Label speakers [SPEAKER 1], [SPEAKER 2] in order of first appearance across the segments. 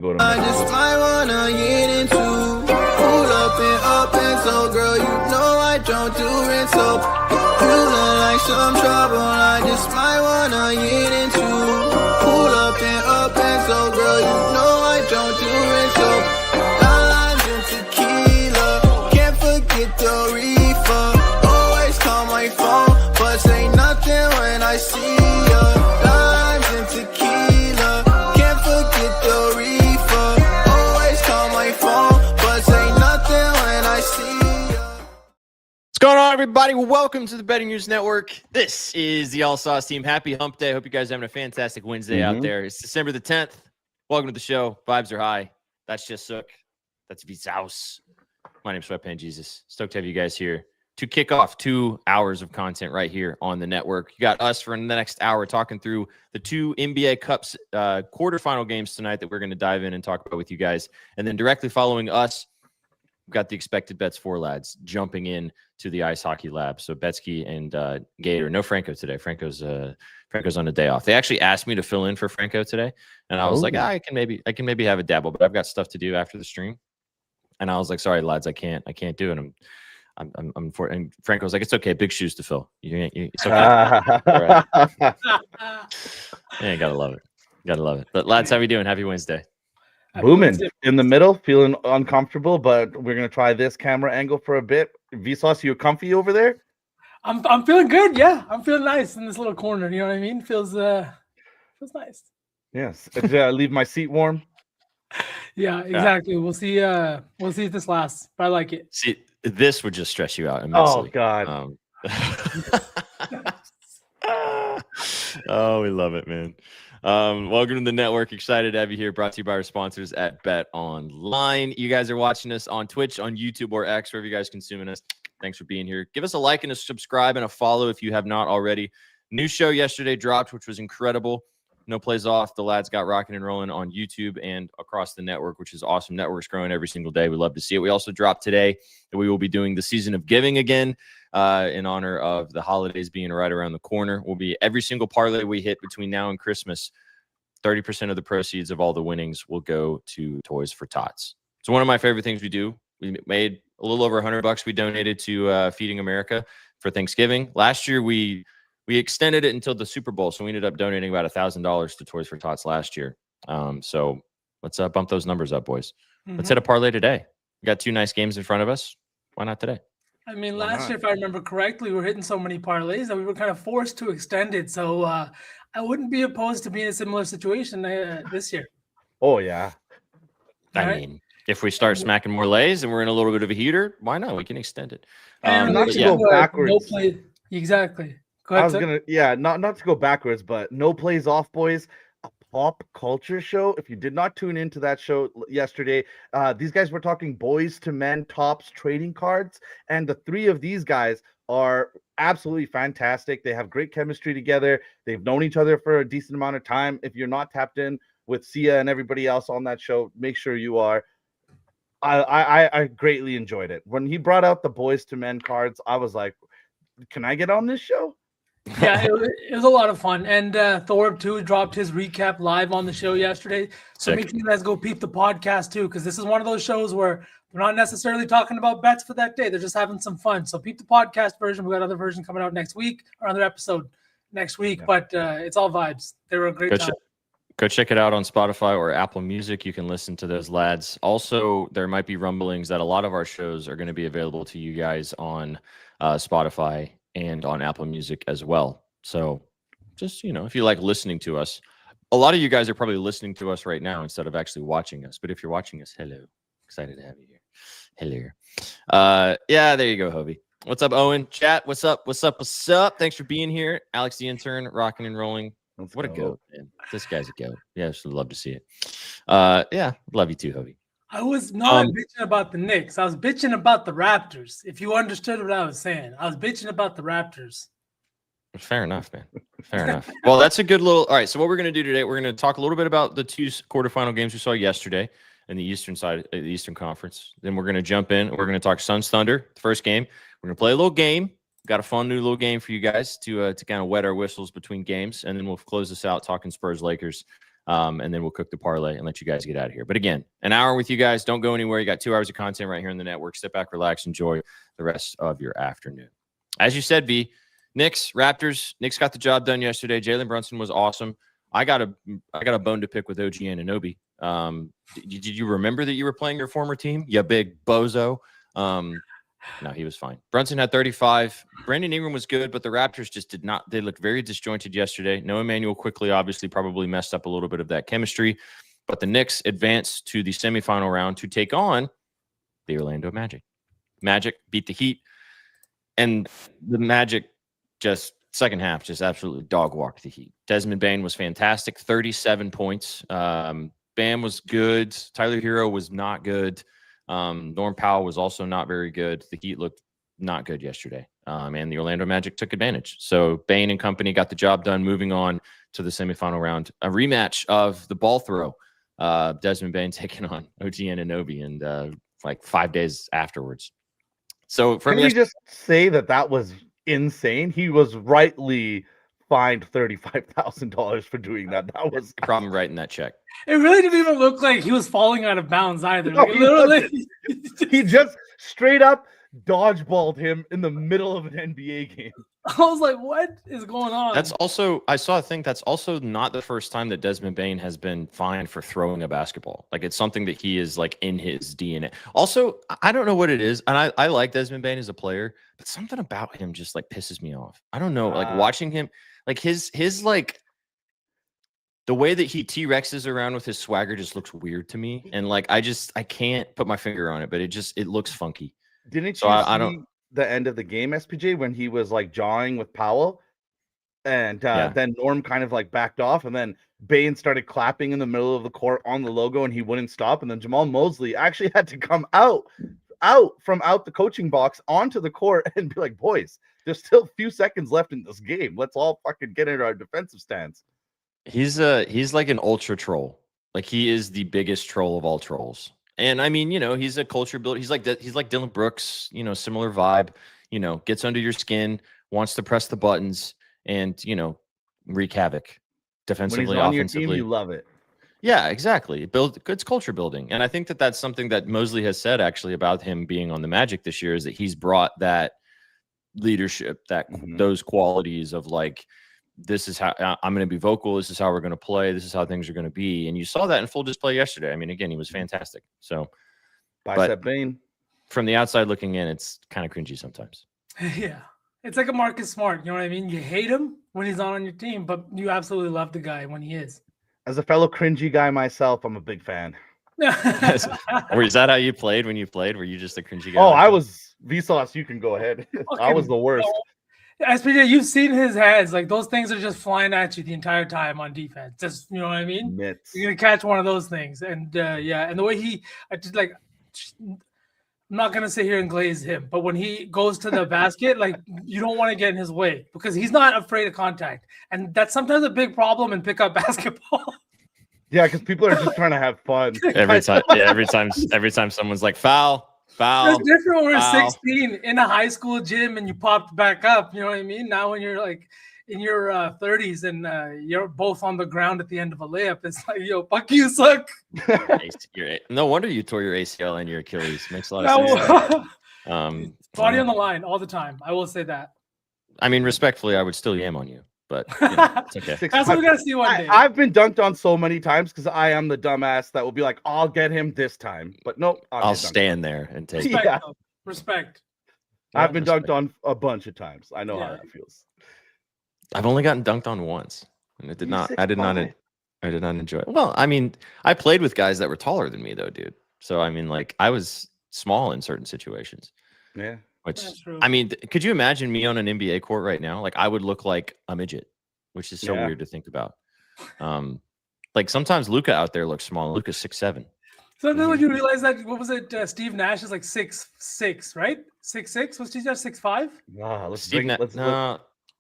[SPEAKER 1] Go to
[SPEAKER 2] I just might wanna get into up and so girl, you know I don't do it so you look like some trouble. I just might wanna get into up and so girl, you know I don't do it so lines and tequila, can't forget the reefer. Always call my phone, but say nothing when I see ya. Lines and tequila, can't forget the reefer. Always call my phone, but say nothing when I see ya.
[SPEAKER 3] What's going on, everybody? Welcome to the Betting News Network. This is the All Sauce team. Happy Hump Day. Hope you guys are having a fantastic Wednesday out there. It's December the 10th. Welcome to the show. Vibes are high. That's just Sook. That's Vizaus. My name's Sweatpan Jesus. Stoked to have you guys here to kick off 2 hours of content right here on the network. You got us for the next hour talking through the 2 NBA Cups quarterfinal games tonight that we're going to dive in and talk about with you guys. And then directly following us, we've got the Expected Bets 4 lads jumping in to the ice hockey lab. So Betsky and Gator. No Franco today. Franco's on a day off. They actually asked me to fill in for Franco today, and I was like, I can maybe have a dabble, but I've got stuff to do after the stream. And I was like, sorry lads, I can't do it. And Franco was like, it's okay, big shoes to fill. It's okay. Right. Yeah, gotta love it. But lads, how are you doing? Happy Wednesday.
[SPEAKER 1] Booming in the middle, feeling uncomfortable, but we're gonna try this camera angle for a bit. Vsauce, you comfy over there?
[SPEAKER 4] I'm feeling good. Yeah, I'm feeling nice in this little corner. You know what I mean? Feels nice.
[SPEAKER 1] Yes. Did I leave my seat warm?
[SPEAKER 4] Yeah, exactly. We'll see if this lasts, but I like it.
[SPEAKER 3] See, this would just stress you out immensely.
[SPEAKER 1] Oh God.
[SPEAKER 3] Oh, we love it, man. Welcome to the network. Excited to have you here. Brought to you by our sponsors at Bet Online. You guys are watching us on Twitch, on YouTube, or X, wherever you guys consuming us. Thanks for being here. Give us a like and a subscribe and a follow if you have not already. New show yesterday dropped, which was incredible. No Plays Off. The lads got rocking and rolling on YouTube and across the network, which is awesome. Network's growing every single day. We love to see it. We also dropped today that we will be doing the Season of Giving again in honor of the holidays being right around the corner. Will be every single parlay we hit between now and Christmas. 30% of the proceeds of all the winnings will go to Toys for Tots. It's one of my favorite things we do. We made a little over $100 we donated to Feeding America for Thanksgiving. Last year, we extended it until the Super Bowl, so we ended up donating about $1,000 to Toys for Tots last year. So let's bump those numbers up, boys. Let's hit a parlay today. We got 2 nice games in front of us. Why not today?
[SPEAKER 4] I mean, last year, if I remember correctly, we were hitting so many parlays that we were kind of forced to extend it. So I wouldn't be opposed to being in a similar situation this year.
[SPEAKER 1] Oh yeah.
[SPEAKER 3] I mean, if we start smacking more lays and we're in a little bit of a heater, why not? We can extend it.
[SPEAKER 1] Not to go backwards.
[SPEAKER 4] Exactly. Go ahead,
[SPEAKER 1] not to go backwards, but No Plays Off, boys. A pop culture show. If you did not tune into that show yesterday, these guys were talking boys to men tops trading cards, and the 3 of these guys are absolutely fantastic. They have great chemistry together. They've known each other for a decent amount of time. If you're not tapped in with Sia and everybody else on that show, make sure you are. I greatly enjoyed it. When he brought out the boys to men cards, I was like, can I get on this show?
[SPEAKER 4] Yeah, it was a lot of fun. And Thorpe, too, dropped his recap live on the show yesterday. So make sure you guys go peep the podcast, too, because this is one of those shows where they're not necessarily talking about bets for that day. They're just having some fun. So peep the podcast version. We got another version coming out next week, or another episode next week. Yeah. But it's all vibes. They were a great time.
[SPEAKER 3] Go check it out on Spotify or Apple Music. You can listen to those lads. Also, there might be rumblings that a lot of our shows are going to be available to you guys on Spotify and on Apple Music as well. So just, if you like listening to us, a lot of you guys are probably listening to us right now instead of actually watching us. But if you're watching us, hello. Excited to have you here. Hello. Yeah, there you go, Hobie. What's up, Owen? Chat, what's up? Thanks for being here. Alex, the intern, rocking and rolling. What a goat, man. This guy's a goat. Yeah, I should love to see it. Yeah, love you too, Hobie.
[SPEAKER 4] I was not bitching about the Knicks. I was bitching about the Raptors. If you understood what I was saying, I was bitching about the Raptors.
[SPEAKER 3] Fair enough, man. Fair enough. Well, that's a good little. All right. So what we're going to do today, we're going to talk a little bit about the 2 quarterfinal games we saw yesterday in the Eastern side, the Eastern Conference. Then we're going to jump in. We're going to talk Suns Thunder, the first game. We're going to play a little game. Got a fun new little game for you guys to kind of wet our whistles between games, and then we'll close this out talking Spurs Lakers And then we'll cook the parlay and let you guys get out of here. But again, an hour with you guys. Don't go anywhere. You got 2 hours of content right here in the network. Sit back, relax, enjoy the rest of your afternoon. As you said, V, Knicks, Raptors. Knicks got the job done yesterday. Jalen Brunson was awesome. I got a bone to pick with OG Anunoby. Did you remember that you were playing your former team? You big bozo. No, he was fine. Brunson had 35. Brandon Ingram was good, but the Raptors just did not. They looked very disjointed yesterday. No Emmanuel quickly, obviously, probably messed up a little bit of that chemistry. But the Knicks advanced to the semifinal round to take on the Orlando Magic. Magic beat the Heat, and the Magic just second half just absolutely dog walked the Heat. Desmond Bane was fantastic, 37 points. Bam was good. Tyler Hero was not good. Norm Powell was also not very good. The Heat looked not good yesterday. And the Orlando Magic took advantage. So Bane and company got the job done, moving on to the semifinal round. A rematch of the ball throw. Desmond Bane taking on OG Anunoby and like 5 days afterwards. So
[SPEAKER 1] Can we just say that was insane? He was rightly fined $35,000 for doing that. That was
[SPEAKER 3] problem writing that check.
[SPEAKER 4] It really didn't even look like he was falling out of bounds either.
[SPEAKER 1] No,
[SPEAKER 4] Like, literally,
[SPEAKER 1] he just straight up dodgeballed him in the middle of an NBA game.
[SPEAKER 4] I was like, "What is going on?"
[SPEAKER 3] That's also, I saw a thing. That's also not the first time that Desmond Bane has been fined for throwing a basketball. Like, it's something that he is like in his DNA. Also, I don't know what it is, and I like Desmond Bane as a player, but something about him just like pisses me off. I don't know, like watching him, like his like the way that he T-Rexes around with his swagger just looks weird to me, and like I can't put my finger on it, but it looks funky.
[SPEAKER 1] Didn't
[SPEAKER 3] So
[SPEAKER 1] you
[SPEAKER 3] I
[SPEAKER 1] see
[SPEAKER 3] don't.
[SPEAKER 1] the end of the game, SPJ, when he was like jawing with Powell, and then Norm kind of like backed off, and then Bane started clapping in the middle of the court on the logo, and he wouldn't stop, and then Jamal Mosley actually had to come out from the coaching box onto the court and be like, "Boys, there's still a few seconds left in this game. Let's all fucking get into our defensive stance."
[SPEAKER 3] He's like an ultra troll. Like, he is the biggest troll of all trolls. And I mean, he's a culture builder. He's like Dylan Brooks, similar vibe, gets under your skin, wants to press the buttons and, wreak havoc defensively,
[SPEAKER 1] when he's on
[SPEAKER 3] offensively.
[SPEAKER 1] your team, you love it.
[SPEAKER 3] Yeah, exactly. It's culture building. And I think that that's something that Mosley has said actually about him being on the Magic this year, is that he's brought that leadership, those qualities of like, this is how I'm going to be vocal. This is how we're going to play. This is how things are going to be. And you saw that in full display yesterday. I mean, again, he was fantastic. So,
[SPEAKER 1] Bicep Bane.
[SPEAKER 3] From the outside looking in, it's kind of cringy sometimes.
[SPEAKER 4] Yeah. It's like a Marcus Smart. You know what I mean? You hate him when he's not on your team, but you absolutely love the guy when he is.
[SPEAKER 1] As a fellow cringy guy myself, I'm a big fan.
[SPEAKER 3] Or is that how you played when you played? Were you just a cringy guy?
[SPEAKER 1] Oh, I was Vsauce. You can go ahead. I was the worst.
[SPEAKER 4] SPJ, you've seen his heads. Like, those things are just flying at you the entire time on defense. Just, you know what I mean?
[SPEAKER 1] Mitts.
[SPEAKER 4] You're going to catch one of those things. And and the way I'm not going to sit here and glaze him, but when he goes to the basket, like, you don't want to get in his way because he's not afraid of contact. And that's sometimes a big problem in pickup basketball.
[SPEAKER 1] Yeah, because people are just trying to have fun.
[SPEAKER 3] every time someone's like, foul.
[SPEAKER 4] It's different when we're 16 in a high school gym and you popped back up. You know what I mean? Now when you're like in your 30s and you're both on the ground at the end of a layup, it's like, yo, fuck you, suck.
[SPEAKER 3] No wonder you tore your ACL and your Achilles. Makes a lot of sense.
[SPEAKER 4] Body on the line all the time. I will say that.
[SPEAKER 3] I mean, respectfully, I would still yam on you. But it's okay.
[SPEAKER 4] That's what we gotta see one day.
[SPEAKER 1] I've been dunked on so many times because I am the dumbass that will be like, "I'll get him this time," but nope.
[SPEAKER 3] I'll stand there and take
[SPEAKER 4] respect. Respect.
[SPEAKER 1] I've been dunked on a bunch of times. I know how that feels.
[SPEAKER 3] I've only gotten dunked on once, and I did not enjoy it. Well, I mean, I played with guys that were taller than me, though, dude. So I mean, like, I was small in certain situations.
[SPEAKER 1] Yeah.
[SPEAKER 3] Which, I mean, could you imagine me on an NBA court right now? Like, I would look like a midget, which is so weird to think about. Like, sometimes Luka out there looks small. Luka's 6'7".
[SPEAKER 4] So then when you realize that, what was it? Steve Nash is like 6'6", right? 6'6". Was he just 6'5"?
[SPEAKER 1] Let's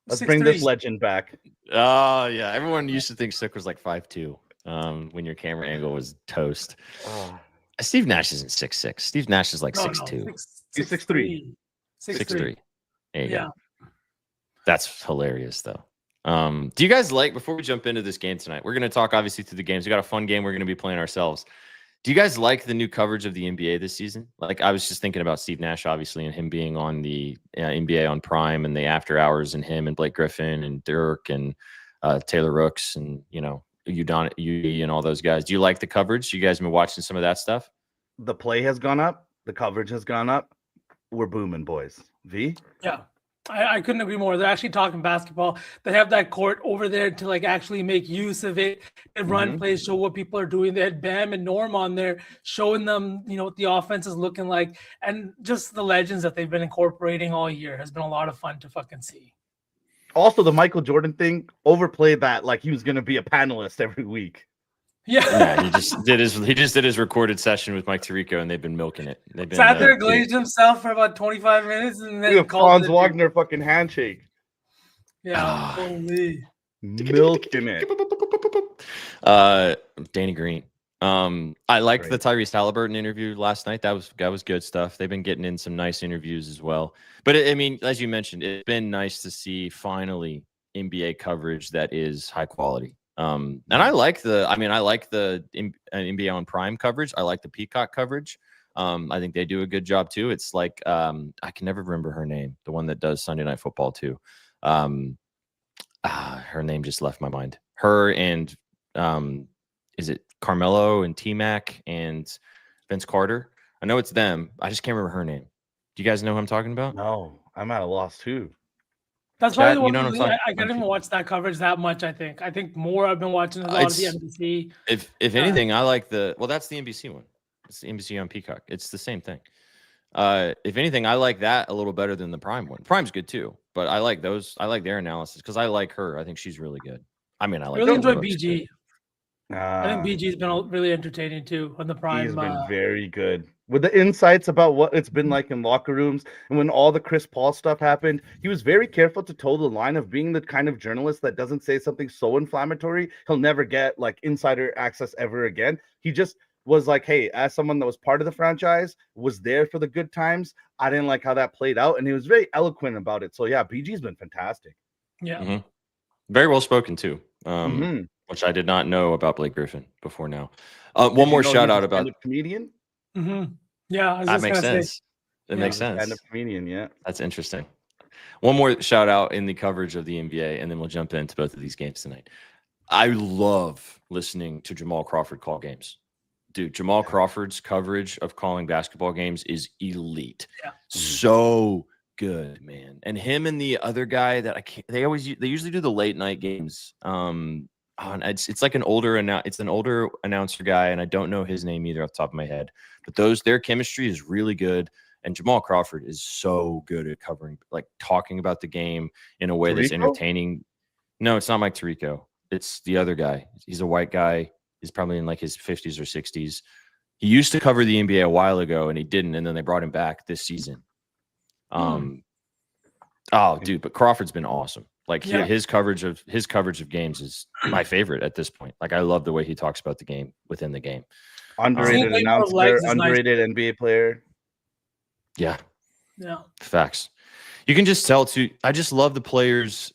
[SPEAKER 3] Let's
[SPEAKER 1] bring this legend back.
[SPEAKER 3] Oh, yeah. Everyone used to think Stick was like 5'2", when your camera angle was toast. Steve Nash isn't 6'6". Steve Nash is like 6'2".
[SPEAKER 1] He's 6'3".
[SPEAKER 3] 6'3". There you go. That's hilarious, though. Do you guys like, before we jump into this game tonight, we're going to talk obviously through the games. We got a fun game we're going to be playing ourselves. Do you guys like the new coverage of the NBA this season? Like, I was just thinking about Steve Nash, obviously, and him being on the NBA on Prime and the after hours, and him and Blake Griffin and Dirk and Taylor Rooks and, Udon and all those guys. Do you like the coverage? You guys been watching some of that stuff?
[SPEAKER 1] The play has gone up. The coverage has gone up. We're booming, boys. V?
[SPEAKER 4] Yeah. I couldn't agree more. They're actually talking basketball. They have that court over there to like actually make use of it and run plays, show what people are doing. They had Bam and Norm on there showing them, what the offense is looking like. And just the legends that they've been incorporating all year has been a lot of fun to fucking see.
[SPEAKER 1] Also, the Michael Jordan thing, overplayed that like he was going to be a panelist every week.
[SPEAKER 3] Yeah, he just did his recorded session with Mike Tirico, and they've been milking it. They've been
[SPEAKER 4] sat there, glazed himself for about 25 minutes, and then
[SPEAKER 1] Franz Wagner fucking handshake.
[SPEAKER 4] Yeah, holy
[SPEAKER 1] milking it.
[SPEAKER 3] Danny Green. I liked the Tyrese Halliburton interview last night. That was good stuff. They've been getting in some nice interviews as well. But as you mentioned, it's been nice to see finally NBA coverage that is high quality. And I like the NBA on Prime coverage. I like the Peacock coverage. I think they do a good job too. It's like I can never remember her name, the one that does Sunday Night Football too. Her name just left my mind. Her and is it Carmelo and T-Mac and Vince Carter? I know it's them. I just can't remember her name. Do you guys know who I'm talking about?
[SPEAKER 1] No, I'm at a loss too.
[SPEAKER 4] That's probably the one I can't even watch that coverage that much. I think more I've been watching a lot of the NBC.
[SPEAKER 3] If anything, I like that's the NBC one. It's the NBC on Peacock. It's the same thing. If anything, I like that a little better than the Prime one. Prime's good too, but I like those. I like their analysis because I like her. I think she's really good. I
[SPEAKER 4] really enjoy BG. I think BG's been really entertaining too on the Prime.
[SPEAKER 1] He's been very good with the insights about what it's been like in locker rooms. And when all the Chris Paul stuff happened, he was very careful to toe the line of being the kind of journalist that doesn't say something so inflammatory he'll never get like insider access ever again. He just was like, hey, as someone that was part of the franchise, was there for the good times, I didn't like how that played out. And he was very eloquent about it. So yeah, BG's been fantastic.
[SPEAKER 4] Yeah.
[SPEAKER 3] Very well spoken too. Which I did not know about Blake Griffin before now. One more shout out about
[SPEAKER 1] comedian.
[SPEAKER 4] Yeah,
[SPEAKER 3] that makes sense. It makes sense.
[SPEAKER 1] Stand-up comedian, yeah.
[SPEAKER 3] That's interesting. One more shout out in the coverage of the NBA, and then we'll jump into both of these games tonight. I love listening to Jamal Crawford call games. Dude, Jamal Crawford's coverage of calling basketball games is elite.
[SPEAKER 4] Yeah.
[SPEAKER 3] So good, man. And him and the other guy that they usually do the late night games. It's like an older announcer guy, and I don't know his name either off the top of my head. But their chemistry is really good, and Jamal Crawford is so good at covering, like talking about the game in a way that's entertaining. No, it's not Mike Tirico. It's the other guy. He's a white guy. He's probably in like his 50s or 60s. He used to cover the NBA a while ago, and he didn't, and then they brought him back this season. Oh, dude, but Crawford's been awesome. Like his coverage of games is my favorite at this point. Like I love the way he talks about the game within the game.
[SPEAKER 1] Underrated announcer, underrated NBA player.
[SPEAKER 3] Yeah. Facts. You can just tell too. I just love the players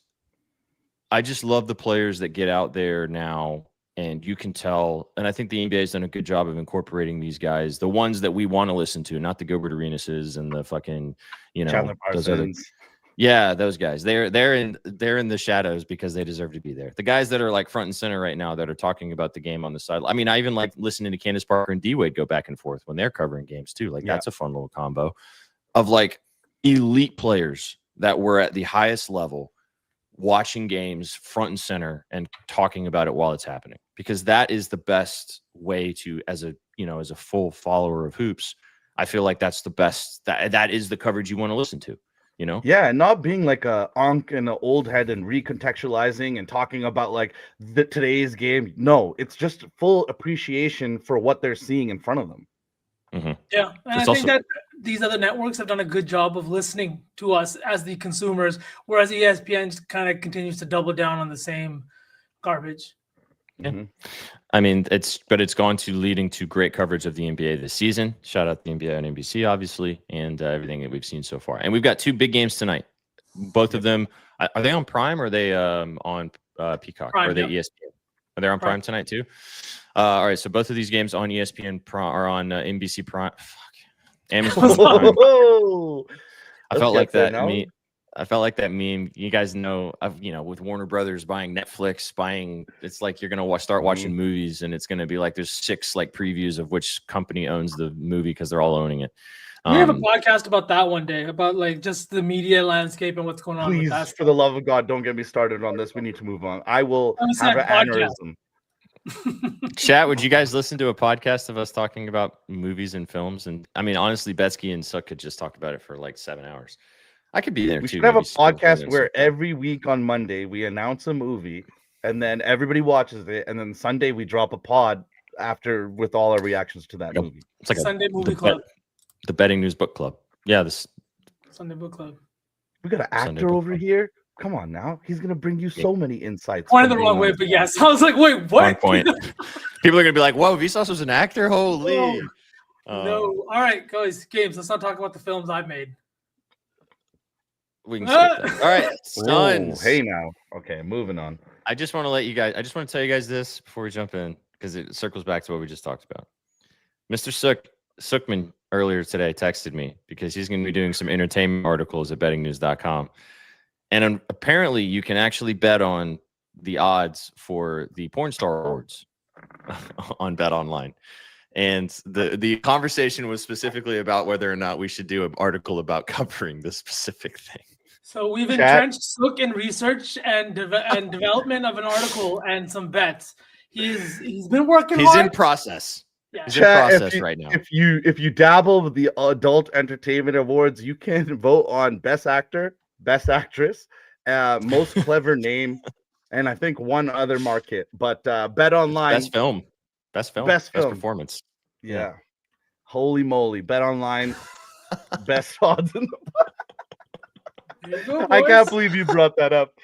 [SPEAKER 3] that get out there now, and you can tell. And I think the NBA has done a good job of incorporating these guys, the ones that we want to listen to, not the Gilbert Arenases and the fucking,
[SPEAKER 1] Chandler
[SPEAKER 3] those other. Yeah, those guys. They're in the shadows because they deserve to be there. The guys that are like front and center right now that are talking about the game on the side. I mean, I even like listening to Candace Parker and D-Wade go back and forth when they're covering games too. Like that's a fun little combo of like elite players that were at the highest level watching games front and center and talking about it while it's happening, because that is the best way to, as a full follower of hoops, I feel like that's the best, that is the coverage you want to listen to.
[SPEAKER 1] Yeah, and not being like a onk and an old head and recontextualizing and talking about like today's game. No, it's just full appreciation for what they're seeing in front of them.
[SPEAKER 4] Yeah, and I think that these other networks have done a good job of listening to us as the consumers, whereas ESPN just kind of continues to double down on the same garbage.
[SPEAKER 3] Yeah. I mean, it's gone to leading to great coverage of the NBA this season. Shout out the NBA on NBC, obviously, and everything that we've seen so far. And we've got two big games tonight. Both of them Are they on Prime or are they on Peacock?
[SPEAKER 4] Prime,
[SPEAKER 3] or are they
[SPEAKER 4] yep.
[SPEAKER 3] ESPN? Are they on Prime tonight too? All right, so both of these games on ESPN Prime are on NBC Prime. Fuck. Amazon Prime. I felt like that. I felt like that meme. You guys know, with Warner Brothers buying Netflix, it's like you're gonna start watching movies, and it's gonna be like there's 6 like previews of which company owns the movie because they're all owning it.
[SPEAKER 4] We have a podcast about that one day, about like just the media landscape and what's going on.
[SPEAKER 1] Please,
[SPEAKER 4] with that
[SPEAKER 1] for the love of God, don't get me started on this. We need to move on. I will have an aneurysm.
[SPEAKER 3] Chat, would you guys listen to a podcast of us talking about movies and films? And I mean, honestly, Betsky and Suk could just talk about it for like 7 hours. I could be there
[SPEAKER 1] we
[SPEAKER 3] too.
[SPEAKER 1] We should have a podcast where every week on Monday we announce a movie, and then everybody watches it, and then Sunday we drop a pod after with all our reactions to that movie.
[SPEAKER 3] It's like
[SPEAKER 4] Sunday movie club.
[SPEAKER 3] The Betting News Book Club. Yeah, this
[SPEAKER 4] Sunday book club.
[SPEAKER 1] We got an actor over here. Come on now. He's going to bring you so many insights.
[SPEAKER 4] Pointed the wrong way, but yes. I was like, wait, what?
[SPEAKER 3] Point. People are going to be like, whoa, Vsauce was an actor? Holy.
[SPEAKER 4] No. All right, guys, games. Let's not talk about the films I've made.
[SPEAKER 3] We can skip that. All right, Suns.
[SPEAKER 1] Hey now. Okay, moving on.
[SPEAKER 3] I just want to tell you guys this before we jump in, because it circles back to what we just talked about. Mr. Sukman earlier today texted me because he's going to be doing some entertainment articles at bettingnews.com. And apparently you can actually bet on the odds for the Porn Star Awards on Bet Online. And the conversation was specifically about whether or not we should do an article about covering this specific thing.
[SPEAKER 4] So we've entrenched Suk in research and development of an article and some bets. He's been working hard.
[SPEAKER 3] He's in process.
[SPEAKER 4] Yeah.
[SPEAKER 3] He's in process right now.
[SPEAKER 1] If you dabble with the Adult Entertainment Awards, you can vote on Best Actor, Best Actress, Most Clever Name, and I think one other market. But Bet Online,
[SPEAKER 3] Best Film, Best Performance.
[SPEAKER 1] Yeah. Holy moly, Bet Online, best odds in the
[SPEAKER 4] Go,
[SPEAKER 1] I can't believe you brought that up.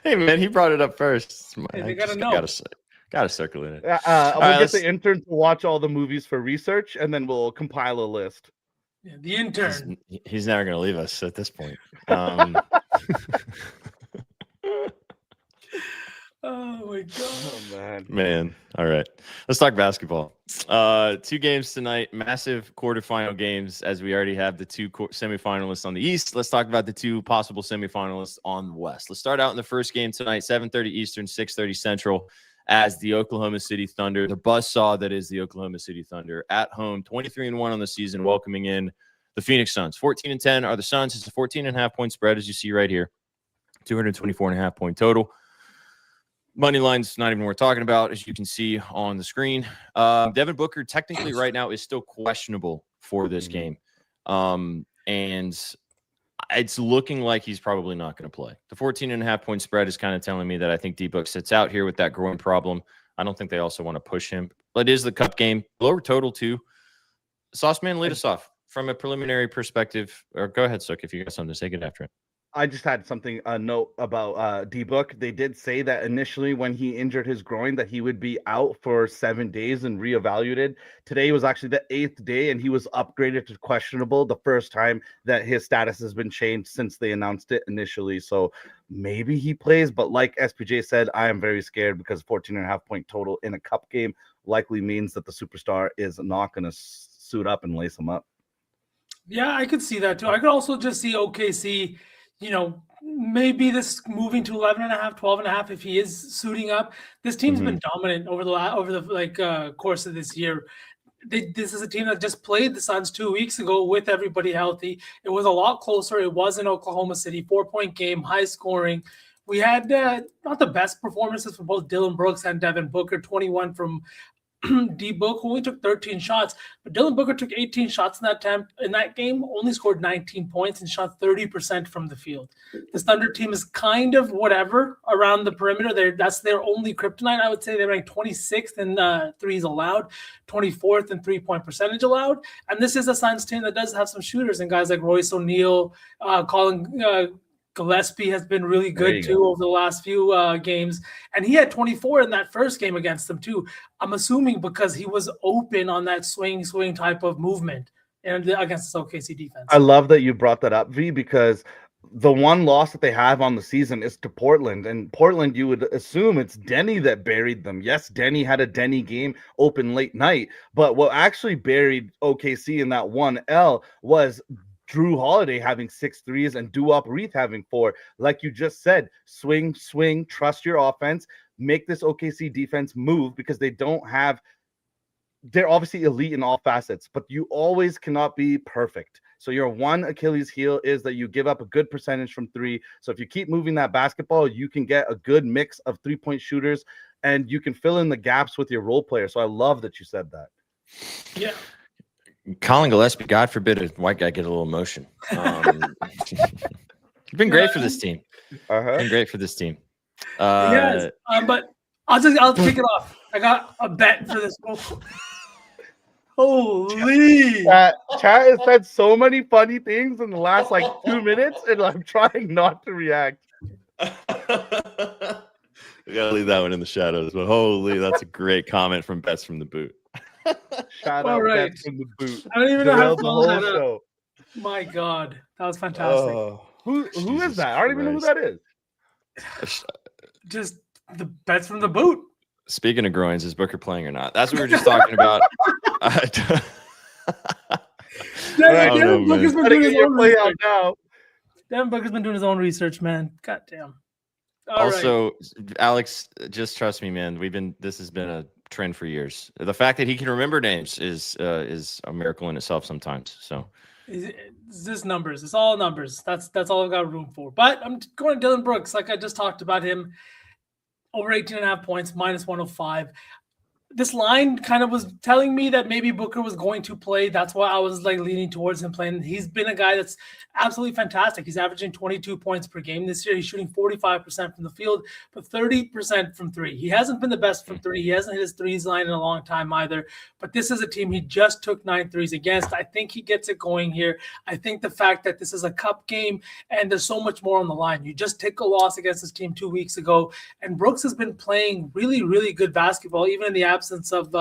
[SPEAKER 3] Hey man, he brought it up first.
[SPEAKER 4] Hey, they gotta know.
[SPEAKER 3] Gotta circle in it.
[SPEAKER 1] We'll get the intern to watch all the movies for research, and then we'll compile a list.
[SPEAKER 4] Yeah, the intern.
[SPEAKER 3] He's never going to leave us at this point.
[SPEAKER 4] Oh my god.
[SPEAKER 1] Oh,
[SPEAKER 3] man. All right. Let's talk basketball. 2 games tonight, massive quarterfinal games, as we already have the 2 semifinalists on the East. Let's talk about the 2 possible semifinalists on the West. Let's start out in the first game tonight, 7:30 Eastern, 6:30 Central, as the Oklahoma City Thunder, the buzzsaw that is the Oklahoma City Thunder, at home, 23-1 on the season, welcoming in the Phoenix Suns. 14-10 are the Suns. It's a 14.5-point spread, as you see right here. 224.5-point total. Money line's not even worth talking about, as you can see on the screen. Devin Booker technically right now is still questionable for this game. And it's looking like he's probably not going to play. The 14.5-point spread is kind of telling me that I think D-Book sits out here with that groin problem. I don't think they also want to push him. But it is the cup game. Lower total, too. Sauceman, lead us off from a preliminary perspective. Or go ahead, Suk, if you got something to say, get after it.
[SPEAKER 1] I just had something note about D-Book. They did say that initially when he injured his groin that he would be out for 7 days and reevaluated. Today was actually the 8th day, and he was upgraded to questionable, the first time that his status has been changed since they announced it initially. So maybe he plays, but like SPJ said, I am very scared because 14.5-point total in a cup game likely means that the superstar is not going to suit up and lace him up.
[SPEAKER 4] Yeah, I could see that too. I could also just see OKC, maybe this moving to 11.5, 12.5 if he is suiting up. This team's been dominant over the course of this year. This is a team that just played the Suns 2 weeks ago with everybody healthy. It was a lot closer. It was in Oklahoma City, 4-point game, high scoring. We had not the best performances from both Dillon Brooks and Devin Booker. 21 from D-Book, who only took 13 shots, but Dillon Booker took 18 shots in that game, only scored 19 points and shot 30% from the field. This Thunder team is kind of whatever around the perimeter. That's their only kryptonite. I would say they're ranked 26th in threes allowed, 24th in 3-point percentage allowed. And this is a Suns team that does have some shooters and guys like Royce O'Neal, Colin Gillespie has been really good too over the last few games. And he had 24 in that first game against them too. I'm assuming because he was open on that swing type of movement and against this OKC defense.
[SPEAKER 1] I love that you brought that up, V, because the one loss that they have on the season is to Portland. And Portland, you would assume it's Denny that buried them. Yes, Denny had a Denny game open late night, but what actually buried OKC in that 1L was Drew Holiday having 6 threes and Duop Reith having 4. Like you just said, swing, trust your offense, make this OKC defense move, because they don't have, they're obviously elite in all facets, but you always cannot be perfect. So your one Achilles heel is that you give up a good percentage from 3. So if you keep moving that basketball, you can get a good mix of 3-point shooters and you can fill in the gaps with your role player. So I love that you said that.
[SPEAKER 4] Yeah.
[SPEAKER 3] Colin Gillespie, God forbid a white guy get a little emotion. You've been great for this team. Been great for this team.
[SPEAKER 4] Yes, but I'll kick it off. I got a bet for this. Holy!
[SPEAKER 1] Chat has said so many funny things in the last 2 minutes, and I'm trying not to react.
[SPEAKER 3] We gotta leave that one in the shadows. But holy, that's a great comment from Bets from the Boot.
[SPEAKER 1] Shout
[SPEAKER 4] All
[SPEAKER 1] out
[SPEAKER 4] right.
[SPEAKER 1] Bets from the Boot.
[SPEAKER 4] I don't even know how to
[SPEAKER 1] the
[SPEAKER 4] follow
[SPEAKER 1] whole
[SPEAKER 4] that up.
[SPEAKER 1] show.
[SPEAKER 4] My God, that was fantastic.
[SPEAKER 1] Who is
[SPEAKER 3] Jesus
[SPEAKER 1] that? I don't even know who that is.
[SPEAKER 4] Just the Bets from the Boot.
[SPEAKER 3] Speaking of groins, is Booker playing or not? That's what we were just talking about.
[SPEAKER 4] Devin Booker's been doing his own research.
[SPEAKER 1] Now.
[SPEAKER 4] Devin Booker's been doing his own research, man. God damn.
[SPEAKER 3] Also, Alex, just trust me, man. This has been a trend for years. The fact that he can remember names is a miracle in itself sometimes. So
[SPEAKER 4] it's just numbers. It's all numbers. That's all I've got room for. But I'm going to Dylan Brooks, like I just talked about him. Over 18.5 points, minus 105. This line kind of was telling me that maybe Booker was going to play. That's why I was leaning towards him playing. He's been a guy that's absolutely fantastic. He's averaging 22 points per game this year. He's shooting 45% from the field, but 30% from 3. He hasn't been the best from 3. He hasn't hit his threes line in a long time either. But this is a team he just took 9 threes against. I think he gets it going here. I think the fact that this is a cup game and there's so much more on the line. You just take a loss against this team 2 weeks ago, and Brooks has been playing really, really good basketball, even in the absence of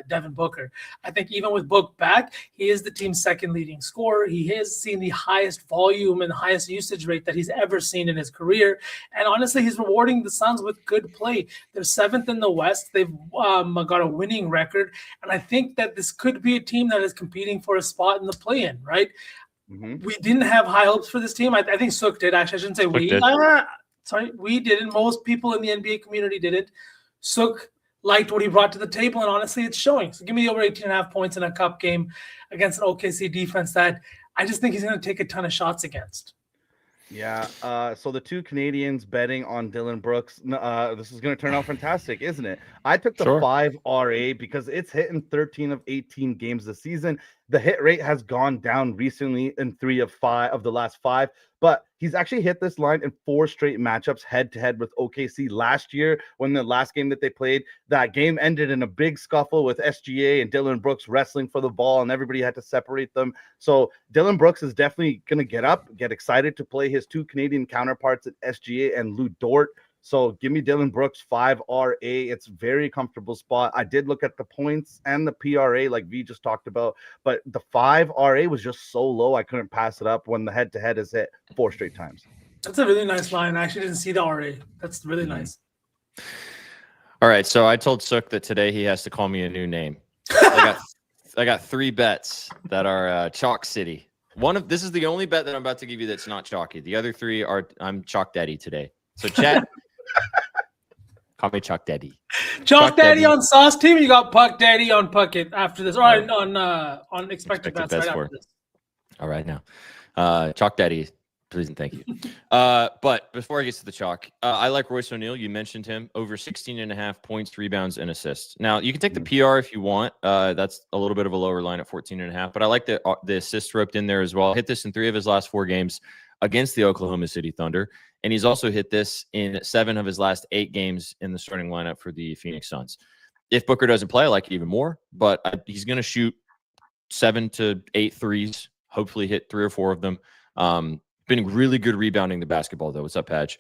[SPEAKER 4] Devin Booker. I think even with Book back, he is the team's second leading scorer. He has seen the highest volume and highest usage rate that he's ever seen in his career. And honestly, he's rewarding the Suns with good play. They're 7th in the West. They've got a winning record. And I think that this could be a team that is competing for a spot in the play-in, right? Mm-hmm. We didn't have high hopes for this team. I think Sook did. Actually, I shouldn't say we. We didn't. Most people in the NBA community didn't. Sook liked what he brought to the table, and honestly, it's showing. So give me over 18.5 points in a cup game against an OKC defense that I just think he's going to take a ton of shots against.
[SPEAKER 1] Yeah, so the two Canadians betting on Dylan Brooks, this is going to turn out fantastic, isn't it? I took the 5 RA because it's hitting 13 of 18 games this season. The hit rate has gone down recently in 3 of 5 of the last 5, but he's actually hit this line in 4 straight matchups head-to-head with OKC last year. When the last game that they played, that game ended in a big scuffle with SGA and Dylan Brooks wrestling for the ball, and everybody had to separate them. So Dylan Brooks is definitely going to get excited to play his 2 Canadian counterparts at SGA and Lou Dort. So give me Dylan Brooks 5 RA. It's very comfortable spot. I did look at the points and the PRA like V just talked about, but the 5 RA was just so low I couldn't pass it up when the head-to-head is hit 4 straight times.
[SPEAKER 4] That's a really nice line. I actually didn't see the RA. That's really nice.
[SPEAKER 3] All right, so I told Sook that today he has to call me a new name. I got 3 bets that are Chalk City. This is the only bet that I'm about to give you that's not chalky. The other 3 are I'm Chalk Daddy today. So chat. Call me Chuck Daddy.
[SPEAKER 4] Chuck Daddy on Sauce Team. You got Puck Daddy on Puckett after this. All right, on expected bets right after this.
[SPEAKER 3] All right, now, Chalk Daddy, please and thank you. But before I get to the chalk, I like Royce O'Neal. You mentioned him, over 16.5 points, rebounds, and assists. Now you can take the PR if you want. That's a little bit of a lower line at 14.5, but I like the assists roped in there as well. Hit this in 3 of his last 4 games against the Oklahoma City Thunder. And he's also hit this in 7 of his last 8 games in the starting lineup for the Phoenix Suns. If Booker doesn't play, I like it even more, but he's going to shoot 7 to 8 threes, hopefully hit 3 or 4 of them. Been really good rebounding the basketball, though. What's up, Patch?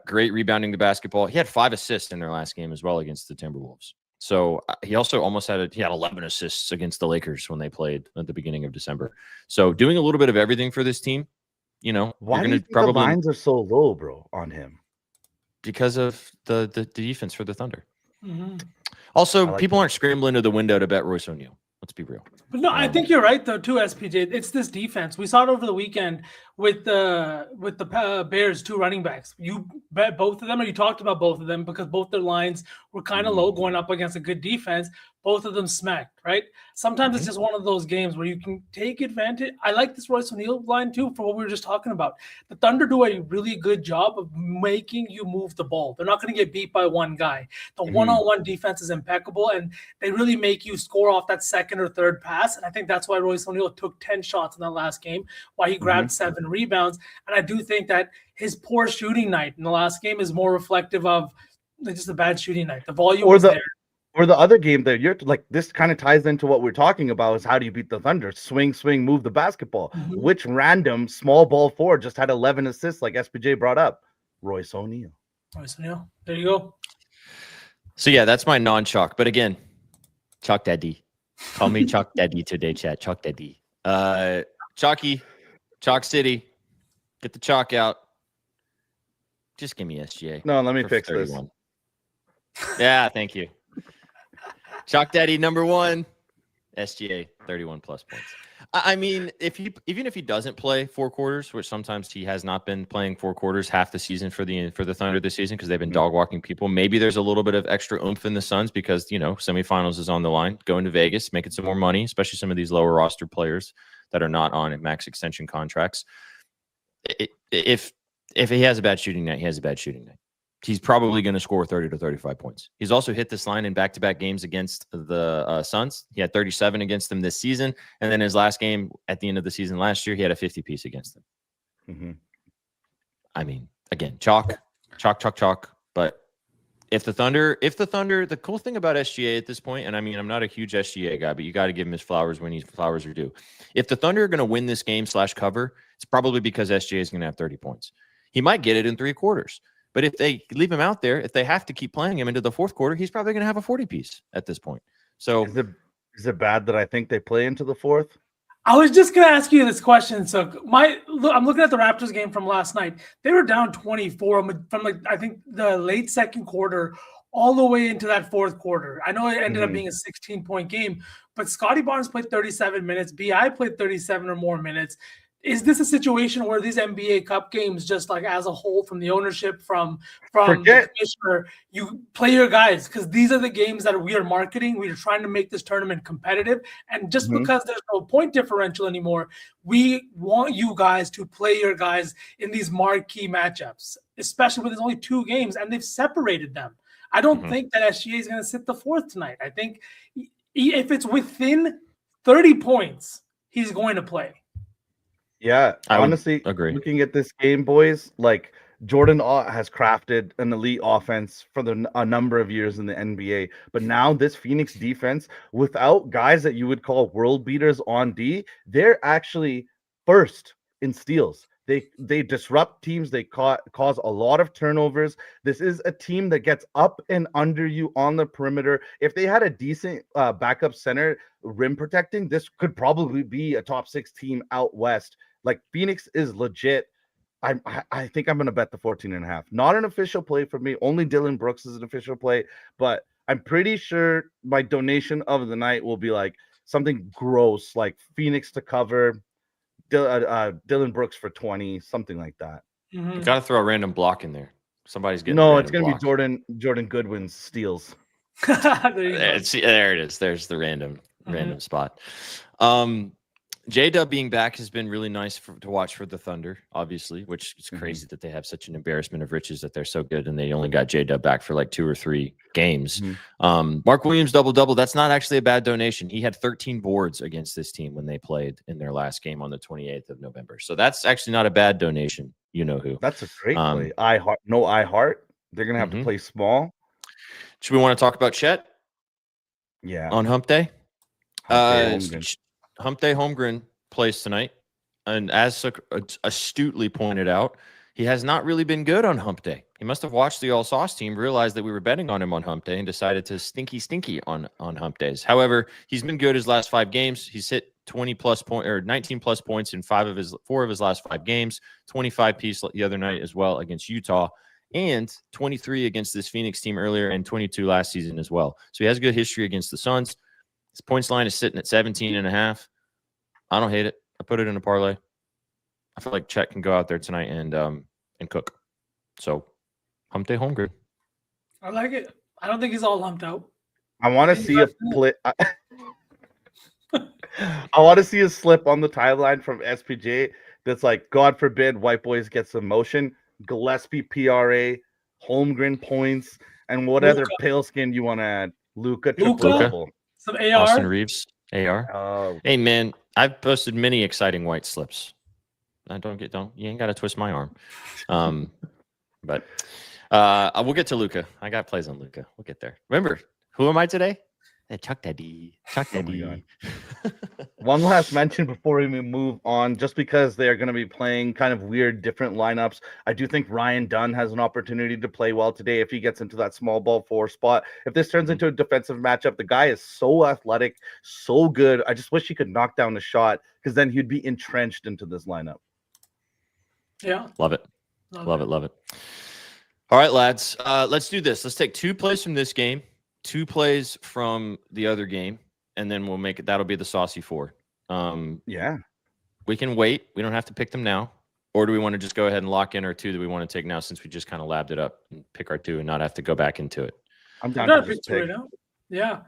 [SPEAKER 3] Great rebounding the basketball. He had 5 assists in their last game as well against the Timberwolves. So he also almost had 11 assists against the Lakers when they played at the beginning of December. So doing a little bit of everything for this team. you know,
[SPEAKER 1] Why
[SPEAKER 3] you're
[SPEAKER 1] do you
[SPEAKER 3] going to
[SPEAKER 1] think the
[SPEAKER 3] probably
[SPEAKER 1] lines are so low, bro, on him?
[SPEAKER 3] because of the defense for the Thunder.
[SPEAKER 4] Mhm.
[SPEAKER 3] Also,
[SPEAKER 1] I like
[SPEAKER 3] people
[SPEAKER 1] that.
[SPEAKER 3] aren't scrambling to the window to bet Royce O'Neal. Let's be real.
[SPEAKER 4] But no, I think you're right though too, SPJ. It's this defense. We saw it over the weekend with the Bears, 2 running backs. You bet both of them, or you talked about both of them because both their lines were kind of low going up against a good defense. Both of them smacked, right? Sometimes it's just one of those games where you can take advantage. I like this Royce O'Neal line too for what we were just talking about. The Thunder do a really good job of making you move the ball. They're not going to get beat by one guy. The one-on-one defense is impeccable, and they really make you score off that second or third pass. And I think that's why Royce O'Neal took 10 shots in that last game, why he grabbed 7 rebounds. And I do think that his poor shooting night in the last game is more reflective of just a bad shooting night. The volume was there.
[SPEAKER 1] Or the other game that you're like, this kind of ties into what we're talking about is how do you beat the Thunder? Swing, move the basketball. Which random small ball forward just had 11 assists, like SPJ brought up? Royce O'Neal.
[SPEAKER 4] Royce O'Neal. There you go.
[SPEAKER 3] So yeah, that's my non-chalk. But again, chalk daddy. Call me chalk daddy today, chat. Chalk daddy. Chalky, Chalk City. Get the chalk out. Just give me SGA.
[SPEAKER 1] No, let me
[SPEAKER 3] for
[SPEAKER 1] fix
[SPEAKER 3] 31. Yeah, thank you. Chalk Daddy number 1, SGA 31 plus points. I mean, even if he doesn't play 4 quarters, which sometimes he has not been playing 4 quarters half the season for the Thunder this season because they've been dog walking people. Maybe there's a little bit of extra oomph in the Suns because semifinals is on the line. Going to Vegas, making some more money, especially some of these lower roster players that are not on max extension contracts. If he has a bad shooting night, he has a bad shooting night. He's probably going to score 30 to 35 points. He's also hit this line in back-to-back games against the Suns. He had 37 against them this season. And then his last game at the end of the season last year, he had a 50-piece against them. I mean, again, chalk. But if the Thunder, the cool thing about SGA at this point, and I mean, I'm not a huge SGA guy, but you got to give him his flowers when his flowers are due. If the Thunder are going to win this game / cover, it's probably because SGA is going to have 30 points. He might get it in 3 quarters. But if they leave him out there, if they have to keep playing him into the 4th quarter, he's probably going to have a 40-piece at this point. So
[SPEAKER 1] is it bad that I think they play into the 4th?
[SPEAKER 4] I was just going to ask you this question. So I'm looking at the Raptors game from last night. They were down 24 from I think the late 2nd quarter all the way into that 4th quarter. I know it ended up being a 16-point game, but Scotty Barnes played 37 minutes. BI played 37 or more minutes. Is this a situation where these NBA Cup games, just like as a whole, from the ownership, from the commissioner, you play your guys because these are the games that we are marketing. We are trying to make this tournament competitive, and just because there's no point differential anymore, we want you guys to play your guys in these marquee matchups, especially when there's only 2 games and they've separated them. I don't think that SGA is going to sit the 4th tonight. I think if it's within 30 points, he's going to play.
[SPEAKER 1] Yeah,
[SPEAKER 3] I
[SPEAKER 1] honestly,
[SPEAKER 3] agree.
[SPEAKER 1] Looking at this game, boys, like Jordan has crafted an elite offense for a number of years in the NBA. But now this Phoenix defense, without guys that you would call world beaters on D, they're actually first in steals. They disrupt teams. They cause a lot of turnovers. This is a team that gets up and under you on the perimeter. If they had a decent backup center rim protecting, this could probably be a top 6 team out west. Like Phoenix is legit. I think I'm going to bet the 14.5. Not an official play for me. Only Dylan Brooks is an official play, but I'm pretty sure my donation of the night will be like something gross, like Phoenix to cover, Dylan Brooks for 20, something like that.
[SPEAKER 3] You got to throw a random block in there. Somebody's getting.
[SPEAKER 1] No, it's going to be Jordan Goodwin's steals.
[SPEAKER 3] There it is. There's the random spot. J-Dub being back has been really nice to watch for the Thunder, obviously, which is crazy that they have such an embarrassment of riches that they're so good and they only got J-Dub back for like 2 or 3 games. Mark Williams double-double. That's not actually a bad donation. He had 13 boards against this team when they played in their last game on the 28th of November. So that's actually not a bad donation. You know who.
[SPEAKER 1] That's a great play. iHeart. They're going to have to play small.
[SPEAKER 3] Should we want to talk about Chet?
[SPEAKER 1] Yeah.
[SPEAKER 3] On Hump Day? Hump Day Holmgren plays tonight, and as astutely pointed out, he has not really been good on Hump Day. He must have watched the All Sauce team, realized that we were betting on him on Hump Day, and decided to stinky on Hump Days. However, he's been good his last 5 games. He's hit 20 plus point or 19 plus points in four of his last 5 games, 25 piece the other night as well against Utah, and 23 against this Phoenix team earlier and 22 last season as well. So he has a good history against the Suns. His points line is sitting at 17.5. I don't hate it. I put it in a parlay. I feel like Chet can go out there tonight and cook. So hump day home grid.
[SPEAKER 4] I like it. I don't think he's all lumped out.
[SPEAKER 1] I want to see a play. I want to see a slip on the timeline from SPJ that's like, God forbid, White Boys get some motion. Gillespie PRA, Holmgren points, and what other pale skin you want to add? Luka triple.
[SPEAKER 4] Some AR.
[SPEAKER 3] Austin Reeves, AR.
[SPEAKER 1] Oh.
[SPEAKER 3] Hey man, I've posted many exciting white slips. You ain't got to twist my arm. But we'll get to Luka. I got plays on Luka. We'll get there. Remember, who am I today? Chuck Daddy.
[SPEAKER 1] One last mention before we move on, just because they are going to be playing kind of weird, different lineups. I do think Ryan Dunn has an opportunity to play well today if he gets into that small ball 4 spot. If this turns into a defensive matchup, the guy is so athletic, so good. I just wish he could knock down the shot, because then he'd be entrenched into this lineup.
[SPEAKER 4] Yeah.
[SPEAKER 3] Love it. Love it. All right, lads. Let's do this. Let's take 2 plays from this game, 2 plays from the other game, and then we'll make it. That'll be the saucy 4.
[SPEAKER 1] Yeah.
[SPEAKER 3] We can wait. We don't have to pick them now. Or do we want to just go ahead and lock in our 2 that we want to take now, since we just kind of labbed it up and pick our 2 and not have to go back into it?
[SPEAKER 1] I'm down to just pick.
[SPEAKER 4] Right now. Yeah.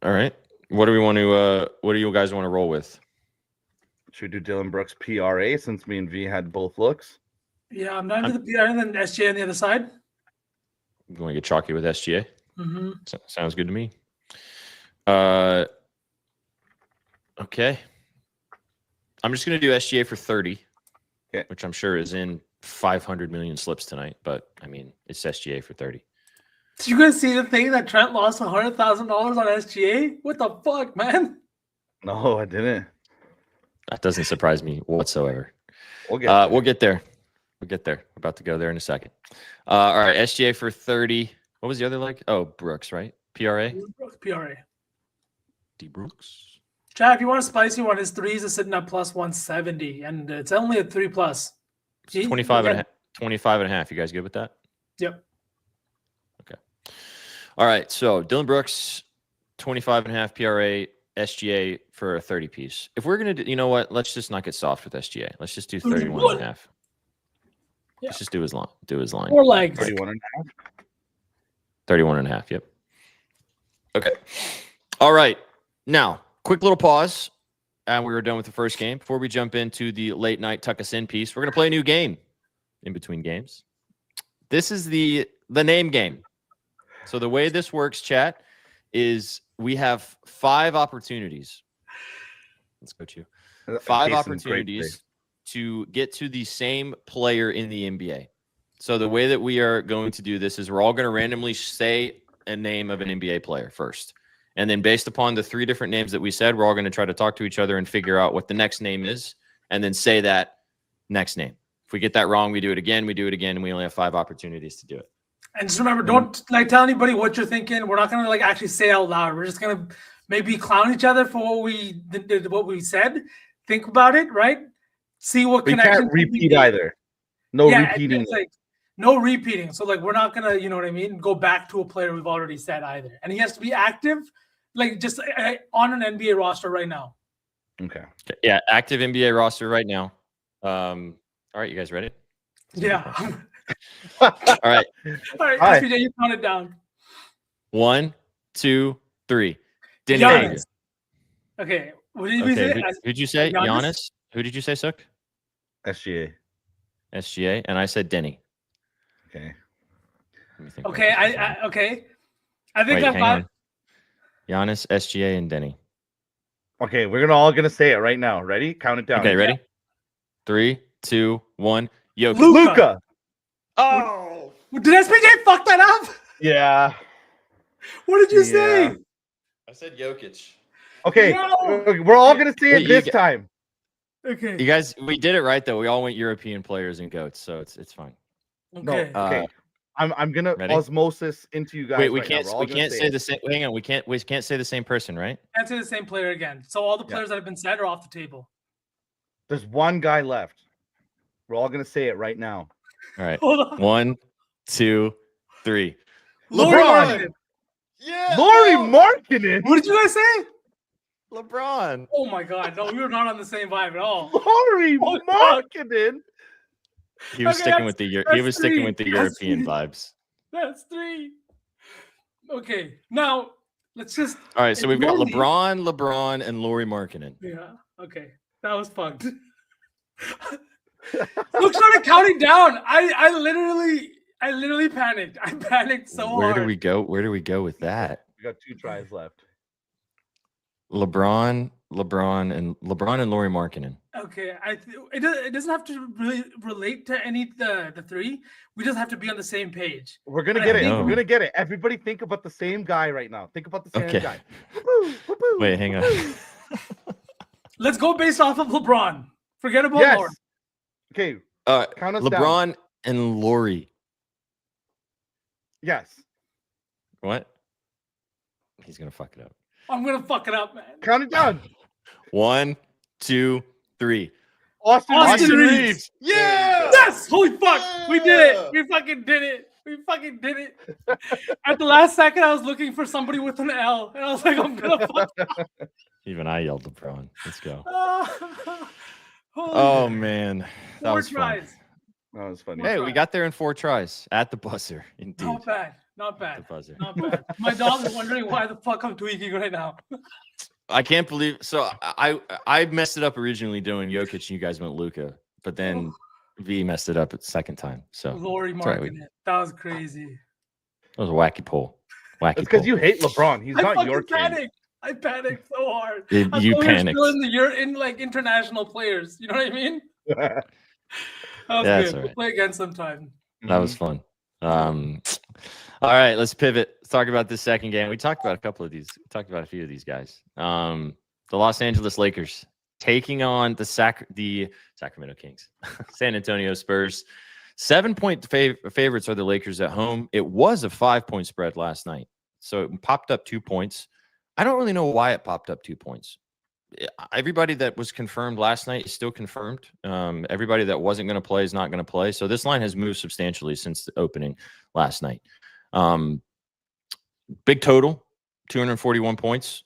[SPEAKER 3] All right. What do you guys want to roll with?
[SPEAKER 1] Should we do Dylan Brooks PRA, since me and V had both looks?
[SPEAKER 4] Yeah, I'm down to the PR and then SGA on the other side.
[SPEAKER 3] You want to get chalky with SGA?
[SPEAKER 4] Mm-hmm.
[SPEAKER 3] Sounds good to me. Okay. I'm just going to do SGA for 30, which I'm sure is in 500 million slips tonight. But, I mean, it's SGA for 30.
[SPEAKER 4] Did you guys see the thing that Trent lost $100,000 on SGA? What the fuck, man?
[SPEAKER 1] No, I didn't.
[SPEAKER 3] That doesn't surprise me whatsoever.
[SPEAKER 1] We'll get there.
[SPEAKER 3] We'll get there. We're about to go there in a second. All right, SGA for 30. What was the other leg? Oh, Brooks, right? PRA?
[SPEAKER 4] PRA.
[SPEAKER 3] D. Brooks.
[SPEAKER 4] Chad, if you want a spicy one, his threes are sitting at plus 170, and it's only a 3+.
[SPEAKER 3] 25 and a half. You guys good with that?
[SPEAKER 4] Yep.
[SPEAKER 3] Okay. All right, so Dylan Brooks, 25.5 PRA, SGA for a 30 piece. If we're going to do, you know what? Let's just not get soft with SGA. Let's just do 31.5.
[SPEAKER 4] Yeah.
[SPEAKER 3] Let's just do his line.
[SPEAKER 4] 4 legs.
[SPEAKER 3] 31.5. Yep. Okay. All right. Now, quick little pause. And we were done with the first game. Before we jump into the late night tuck us in piece, we're going to play a new game in between games. This is the name game. So the way this works, chat, is we have 5 opportunities. Let's go to 5 opportunities to get to the same player in the NBA. So the way that we are going to do this is we're all going to randomly say a name of an NBA player first. And then based upon the 3 different names that we said, we're all going to try to talk to each other and figure out what the next name is and then say that next name. If we get that wrong, we do it again, and we only have 5 opportunities to do it.
[SPEAKER 4] And just remember, don't tell anybody what you're thinking. We're not going to actually say out loud. We're just going to maybe clown each other for what we said. Think about it, right? See what connection.
[SPEAKER 1] We can't repeat either. No repeating.
[SPEAKER 4] No repeating. So we're not gonna, you know what I mean, go back to a player we've already said either. And he has to be active, just on an NBA roster right now.
[SPEAKER 1] Okay.
[SPEAKER 3] Yeah, active NBA roster right now. All right, you guys ready?
[SPEAKER 4] Yeah.
[SPEAKER 3] All right.
[SPEAKER 4] All right, SPJ, you count it down.
[SPEAKER 3] 1, 2, 3. Giannis.
[SPEAKER 4] Okay. What did you say?
[SPEAKER 3] Who'd you say? Giannis? Who did you say, Sook?
[SPEAKER 1] SGA.
[SPEAKER 3] SGA, and I said Denny.
[SPEAKER 1] Okay.
[SPEAKER 4] Okay. I think I'm fine.
[SPEAKER 3] Giannis, SGA, and Denny.
[SPEAKER 1] Okay, we're all gonna say it right now. Ready? Count it down.
[SPEAKER 3] Okay, ready? 3, 2, 1. Jokic.
[SPEAKER 1] Luka.
[SPEAKER 4] Oh, did SPJ fuck that up?
[SPEAKER 1] Yeah.
[SPEAKER 4] What did you say?
[SPEAKER 3] I said Jokic.
[SPEAKER 1] Okay, we're all gonna say it this time.
[SPEAKER 4] Okay.
[SPEAKER 3] You guys, we did it right though. We all went European players and goats, so it's fine.
[SPEAKER 4] Okay.
[SPEAKER 1] Okay. I'm gonna
[SPEAKER 3] Ready?
[SPEAKER 1] osmosis into you guys.
[SPEAKER 3] Wait, we
[SPEAKER 1] right now.
[SPEAKER 3] can't.
[SPEAKER 1] We're all
[SPEAKER 3] We
[SPEAKER 1] gonna
[SPEAKER 3] can't
[SPEAKER 1] say
[SPEAKER 3] say
[SPEAKER 1] it.
[SPEAKER 3] the same. Hang on. We can't say the same person, right?
[SPEAKER 4] Can't say the same player again. So all the
[SPEAKER 1] Yeah.
[SPEAKER 4] players that have been said are off the table.
[SPEAKER 1] There's one guy left. We're all gonna say it right now.
[SPEAKER 3] All right.
[SPEAKER 4] Hold on.
[SPEAKER 3] 1, 2, 3.
[SPEAKER 4] Lauri
[SPEAKER 1] LeBron!
[SPEAKER 4] Markkanen.
[SPEAKER 3] Yeah.
[SPEAKER 1] Laurie
[SPEAKER 3] no!
[SPEAKER 1] Markkanen.
[SPEAKER 4] What did you guys say?
[SPEAKER 3] LeBron.
[SPEAKER 4] Oh my god, no, we were not on the same vibe at all.
[SPEAKER 1] Laurie
[SPEAKER 4] Oh, God.
[SPEAKER 1] Markkanen.
[SPEAKER 3] He was
[SPEAKER 4] Okay,
[SPEAKER 3] sticking with the he
[SPEAKER 4] that's
[SPEAKER 3] was sticking
[SPEAKER 4] three.
[SPEAKER 3] with the
[SPEAKER 4] That's
[SPEAKER 3] European
[SPEAKER 4] three.
[SPEAKER 3] vibes.
[SPEAKER 4] That's 3. Okay, now let's just.
[SPEAKER 3] All right, so we've got
[SPEAKER 4] Normally-
[SPEAKER 3] LeBron, and Laurie Markkanen.
[SPEAKER 4] Yeah. Okay, that was fucked. Look, started counting down. I literally panicked. I panicked so
[SPEAKER 3] Where
[SPEAKER 4] hard.
[SPEAKER 3] do we go? Where do we go with that?
[SPEAKER 1] We got 2 tries left.
[SPEAKER 3] LeBron, and Laurie Markkanen.
[SPEAKER 4] Okay, it doesn't have to really relate to any the 3. We just have to be on the same page.
[SPEAKER 1] We're gonna
[SPEAKER 4] I
[SPEAKER 1] get it.
[SPEAKER 4] think-
[SPEAKER 1] We're gonna get it. Everybody think about the same guy right now. Think about the same
[SPEAKER 3] Okay.
[SPEAKER 1] guy. Woo-hoo, woo-hoo,
[SPEAKER 3] Wait, hang on.
[SPEAKER 1] woo-hoo.
[SPEAKER 4] Let's go based off of LeBron. Forget about
[SPEAKER 1] Yes.
[SPEAKER 4] Lauren.
[SPEAKER 1] Okay.
[SPEAKER 3] Uh,
[SPEAKER 1] Count us down.
[SPEAKER 3] LeBron and Laurie.
[SPEAKER 1] Yes.
[SPEAKER 3] What? He's gonna fuck it up.
[SPEAKER 4] I'm gonna fuck it up, man.
[SPEAKER 1] Count it down.
[SPEAKER 3] 1, 2, 3.
[SPEAKER 1] Austin
[SPEAKER 4] Reeves.
[SPEAKER 1] Reeves.
[SPEAKER 3] Yeah.
[SPEAKER 4] Yes! Holy fuck! We did it! We fucking did it! We fucking did it! At the last second, I was looking for somebody with an L, and I was like, I'm gonna fuck.
[SPEAKER 3] Even I yelled LeBron. Let's go.
[SPEAKER 4] Holy
[SPEAKER 3] Oh man, that
[SPEAKER 4] 4
[SPEAKER 3] was fun.
[SPEAKER 4] tries.
[SPEAKER 1] That was funny.
[SPEAKER 3] Hey, we got there in 4 tries at the buzzer. Indeed,
[SPEAKER 4] Not bad. Not
[SPEAKER 3] the
[SPEAKER 4] bad.
[SPEAKER 3] buzzer.
[SPEAKER 4] Not bad. My dog is wondering why the fuck I'm tweaking right now.
[SPEAKER 3] I can't believe. So I messed it up originally doing Jokic, and you guys went Luka, but then V messed it up at the second time. So
[SPEAKER 4] Laurie
[SPEAKER 3] That's right,
[SPEAKER 4] marking it. That was crazy.
[SPEAKER 3] that was a wacky pull. Wacky
[SPEAKER 1] It's because
[SPEAKER 3] pull.
[SPEAKER 1] you hate LeBron. He's
[SPEAKER 4] I
[SPEAKER 1] not
[SPEAKER 4] fucking
[SPEAKER 1] your king.
[SPEAKER 4] panicked. I panicked so hard.
[SPEAKER 3] You
[SPEAKER 4] I thought we were
[SPEAKER 3] panicked.
[SPEAKER 4] still in like international players. You know what I mean? That was
[SPEAKER 3] Yeah, that's
[SPEAKER 4] good.
[SPEAKER 3] all
[SPEAKER 4] We'll
[SPEAKER 3] right.
[SPEAKER 4] play again sometime.
[SPEAKER 3] That was fun. All right, let's pivot. Let's talk about this second game. We talked about a couple of these. We talked about a few of these guys. The Los Angeles Lakers taking on the Sacramento Kings, San Antonio Spurs. 7-point favorites are the Lakers at home. It was a 5-point spread last night, so it popped up 2 points. I don't really know why it popped up 2 points. Everybody that was confirmed last night is still confirmed. Everybody that wasn't going to play is not going to play. So this line has moved substantially since the opening last night. Big total, 241 points,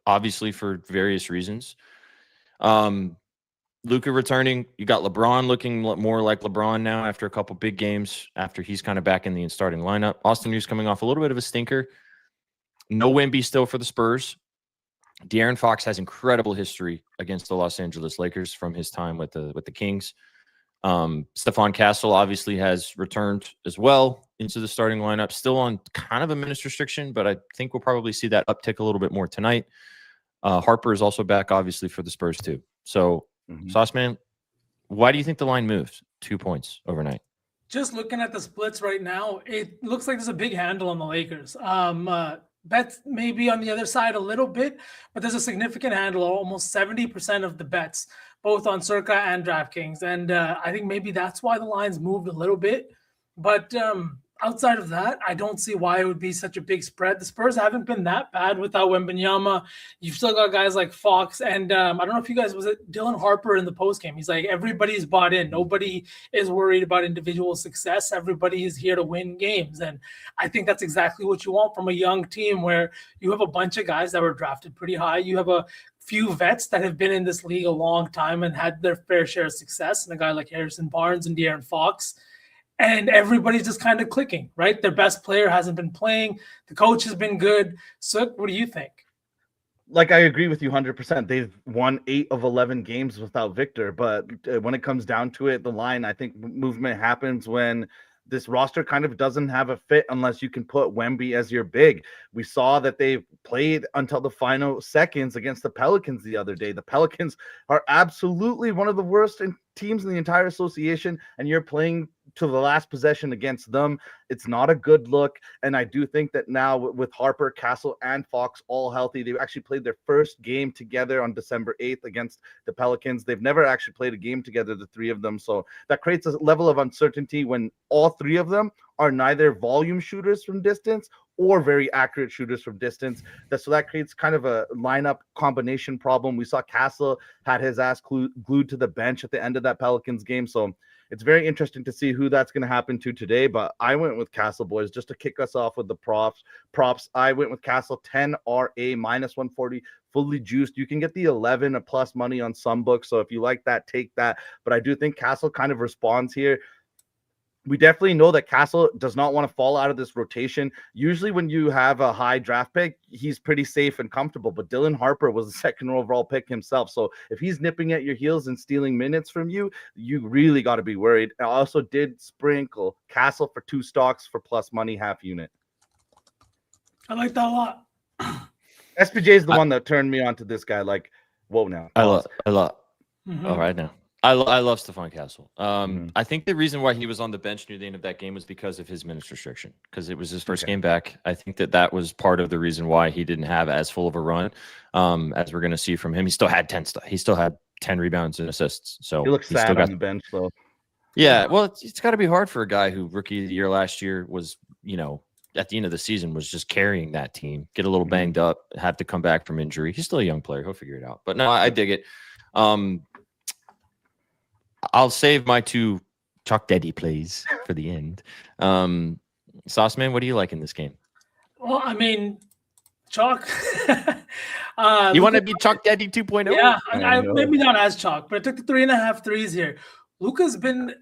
[SPEAKER 3] obviously for various reasons. Luka returning. You got LeBron looking more like LeBron now after a couple big games, after he's kind of back in the starting lineup. Austin Reeves coming off a little bit of a stinker. No Wemby still for the Spurs. De'Aaron Fox has incredible history against the Los Angeles Lakers from his time with the Kings. Stephon Castle obviously has returned as well into the starting lineup, still on kind of a minutes restriction, but I think we'll probably see that uptick a little bit more tonight. Harper is also back, obviously, for the Spurs too. So, Sauceman, why do you think the line moved 2 points overnight?
[SPEAKER 4] Just looking at the splits right now, it looks like there's a big handle on the Lakers. Bets maybe on the other side a little bit, but there's a significant handle, almost 70% of the bets, both on Circa and DraftKings. And I think maybe that's why the lines moved a little bit. But outside of that, I don't see why it would be such a big spread. The Spurs haven't been that bad without Wembanyama. You've still got guys like Fox. And I don't know if you guys, was it Dylan Harper in the postgame? He's like, everybody's bought in. Nobody is worried about individual success. Everybody is here to win games. And I think that's exactly what you want from a young team where you have a bunch of guys that were drafted pretty high. You have a few vets that have been in this league a long time and had their fair share of success. And a guy like Harrison Barnes and De'Aaron Fox. And everybody's just kind of clicking, right? Their best player hasn't been playing. The coach has been good. So what do you think?
[SPEAKER 1] Like, I agree with you 100%. They've won 8 of 11 games without Victor. But when it comes down to it, the line, I think movement happens when this roster kind of doesn't have a fit unless you can put Wemby as your big. We saw that they played until the final seconds against the Pelicans the other day. The Pelicans are absolutely one of the worst teams in the entire association, and you're playing to the last possession against them. It's not a good look. And I do think that now with Harper, Castle, and Fox all healthy, they've actually played their first game together on December 8th against the Pelicans. They've never actually played a game together, the three of them. So that creates a level of uncertainty when all three of them are neither volume shooters from distance or very accurate shooters from distance. So that creates kind of a lineup combination problem. We saw Castle had his ass glued to the bench at the end of that Pelicans game. So it's very interesting to see who that's going to happen to today. But I went with Castle, boys, just to kick us off with the props. I went with Castle 10 RA minus 140, fully juiced. You can get the 11 plus money on some books. So if you like that, take that. But I do think Castle kind of responds here. We definitely know that Castle does not want to fall out of this rotation. Usually when you have a high draft pick, he's pretty safe and comfortable. But Dylan Harper was the second overall pick himself. So if he's nipping at your heels and stealing minutes from you, you really got to be worried. I also did sprinkle Castle for 2 stocks for plus money half unit.
[SPEAKER 4] I like that a lot.
[SPEAKER 1] SPJ is the one that turned me on to this guy. Like, whoa now.
[SPEAKER 3] I love.
[SPEAKER 4] Mhm.
[SPEAKER 3] All right now. I love Stephon Castle. I think the reason why he was on the bench near the end of that game was because of his minutes restriction, because it was his first game back. I think that was part of the reason why he didn't have as full of a run as we're going to see from him. He still had 10 stuff. He still had 10 rebounds and assists. So
[SPEAKER 1] he looks sad on the bench, though.
[SPEAKER 3] Yeah, well, it's got to be hard for a guy who rookie of the year last year was, at the end of the season was just carrying that team, get a little banged up, have to come back from injury. He's still a young player. He'll figure it out. But no, I dig it. I'll save my 2 Chalk Daddy plays for the end. Sauceman, what do you like in this game?
[SPEAKER 4] Well, I mean, Chalk.
[SPEAKER 3] You want to be Chalk Daddy 2.0?
[SPEAKER 4] Yeah, I maybe not as Chalk, but I took the 3.5 threes here. Luka's been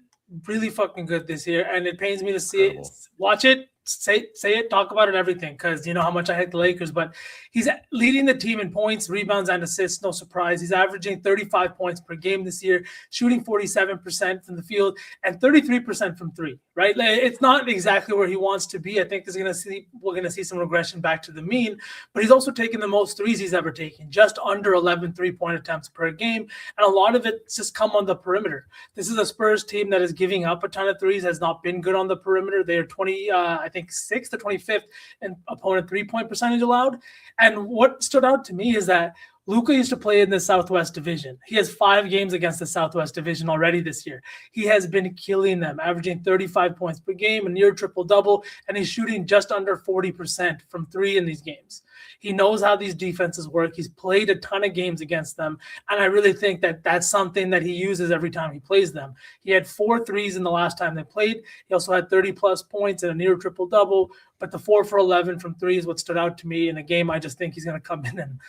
[SPEAKER 4] really fucking good this year, and it pains me to see it. Watch it. Say it, talk about it, everything, because you know how much I hate the Lakers, but he's leading the team in points, rebounds, and assists. No surprise. He's averaging 35 points per game this year, shooting 47% from the field and 33% from 3, right? It's not exactly where he wants to be. I think we're going to see some regression back to the mean, but he's also taken the most threes he's ever taken, just under 11 3-point attempts per game, and a lot of it's just come on the perimeter. This is a Spurs team that is giving up a ton of threes, has not been good on the perimeter. They are 6th to 25th in opponent 3-point percentage allowed. And what stood out to me is that Luka used to play in the Southwest Division. He has 5 games against the Southwest Division already this year. He has been killing them, averaging 35 points per game, a near triple-double, and he's shooting just under 40% from 3 in these games. He knows how these defenses work. He's played a ton of games against them, and I really think that that's something that he uses every time he plays them. He had 4 threes in the last time they played. He also had 30-plus points and a near triple-double, but the 4 for 11 from 3 is what stood out to me in a game. I just think he's going to come in and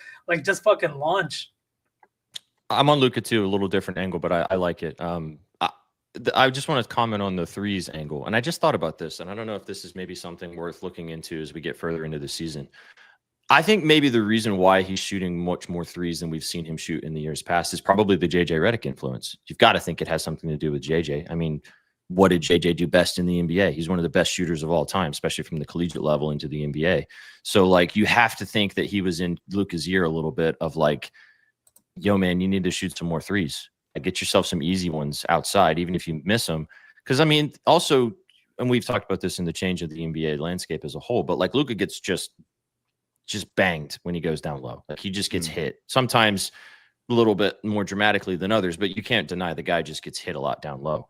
[SPEAKER 4] just fucking launch.
[SPEAKER 3] I'm on Luka too, a little different angle, but I like it. I just want to comment on the threes angle, and I just thought about this, and I don't know if this is maybe something worth looking into as we get further into the season. I think maybe the reason why he's shooting much more threes than we've seen him shoot in the years past is probably the JJ Redick influence. You've got to think it has something to do with JJ. I mean, what did JJ do best in the NBA? He's one of the best shooters of all time, especially from the collegiate level into the NBA. So, you have to think that he was in Luka's ear a little bit of yo, man, you need to shoot some more threes. Get yourself some easy ones outside, even if you miss them. Because, I mean, also, and we've talked about this in the change of the NBA landscape as a whole, but Luka gets just banged when he goes down low. He just gets hit. Sometimes a little bit more dramatically than others, but you can't deny the guy just gets hit a lot down low.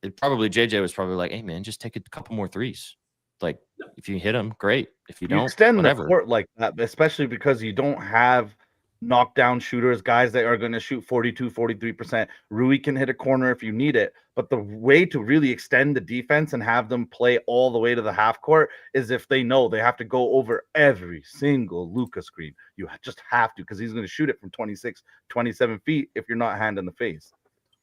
[SPEAKER 3] JJ was probably like, hey, man, just take a couple more threes. If you hit them, great. If you don't,
[SPEAKER 1] extend
[SPEAKER 3] whatever.
[SPEAKER 1] the court like that, especially because you don't have knockdown shooters, guys that are going to shoot 42, 43%. Rui can hit a corner if you need it. But the way to really extend the defense and have them play all the way to the half court is if they know they have to go over every single Luka screen. You just have to, because he's going to shoot it from 26, 27 feet if you're not hand in the face.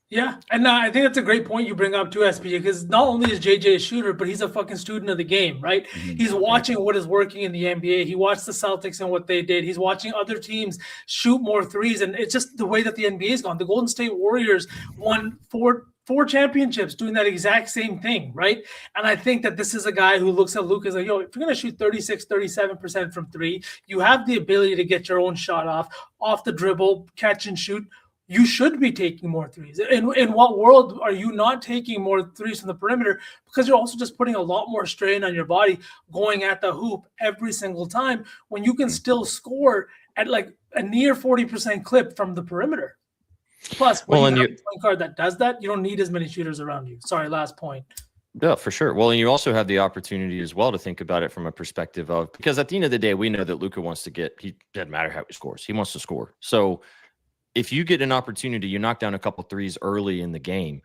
[SPEAKER 4] Yeah, and I think that's a great point you bring up too, SPJ, because not only is JJ a shooter, but he's a fucking student of the game, right? Mm-hmm. He's watching what is working in the NBA. He watched the Celtics and what they did. He's watching other teams shoot more threes, and it's just the way that the NBA has gone. The Golden State Warriors won four championships doing that exact same thing, right? And I think that this is a guy who looks at Luka as if you're going to shoot 36, 37% from 3, you have the ability to get your own shot off the dribble, catch and shoot. you should be taking more threes. In what world are you not taking more threes from the perimeter? Because you're also just putting a lot more strain on your body going at the hoop every single time when you can still score at like a near 40% clip from the perimeter. Plus, when you have a point guard that does that, you don't need as many shooters around you. Sorry, last point.
[SPEAKER 3] Yeah, for sure. Well, and you also have the opportunity as well to think about it from a perspective of, because at the end of the day, we know that Luka wants to he doesn't matter how he scores. He wants to score. So if you get an opportunity, you knock down a couple threes early in the game,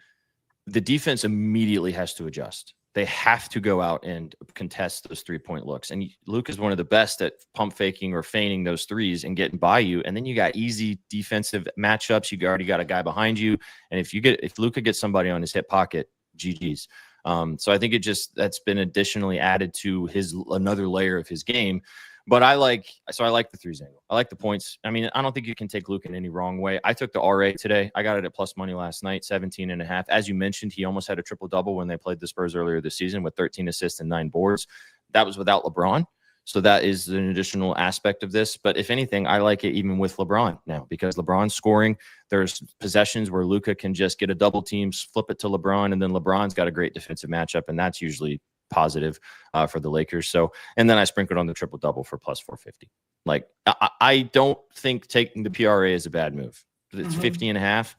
[SPEAKER 3] the defense immediately has to adjust. They have to go out and contest those 3-point looks. And Luka is one of the best at pump faking or feigning those threes and getting by you. And then you got easy defensive matchups. You already got a guy behind you. And if Luka gets somebody on his hip pocket, GG's. So I think that's been additionally added to another layer of his game. But I like the threes angle. I like the points. I mean, I don't think you can take Luka in any wrong way. I took the RA today. I got it at plus money last night, 17.5. As you mentioned, he almost had a triple-double when they played the Spurs earlier this season with 13 assists and 9 boards. That was without LeBron. So that is an additional aspect of this. But if anything, I like it even with LeBron now because LeBron's scoring. There's possessions where Luka can just get a double team, flip it to LeBron, and then LeBron's got a great defensive matchup, and that's usually positive for the Lakers. So, and then I sprinkled on the triple double for plus 450. Like, I don't think taking the PRA is a bad move. It's 50.5.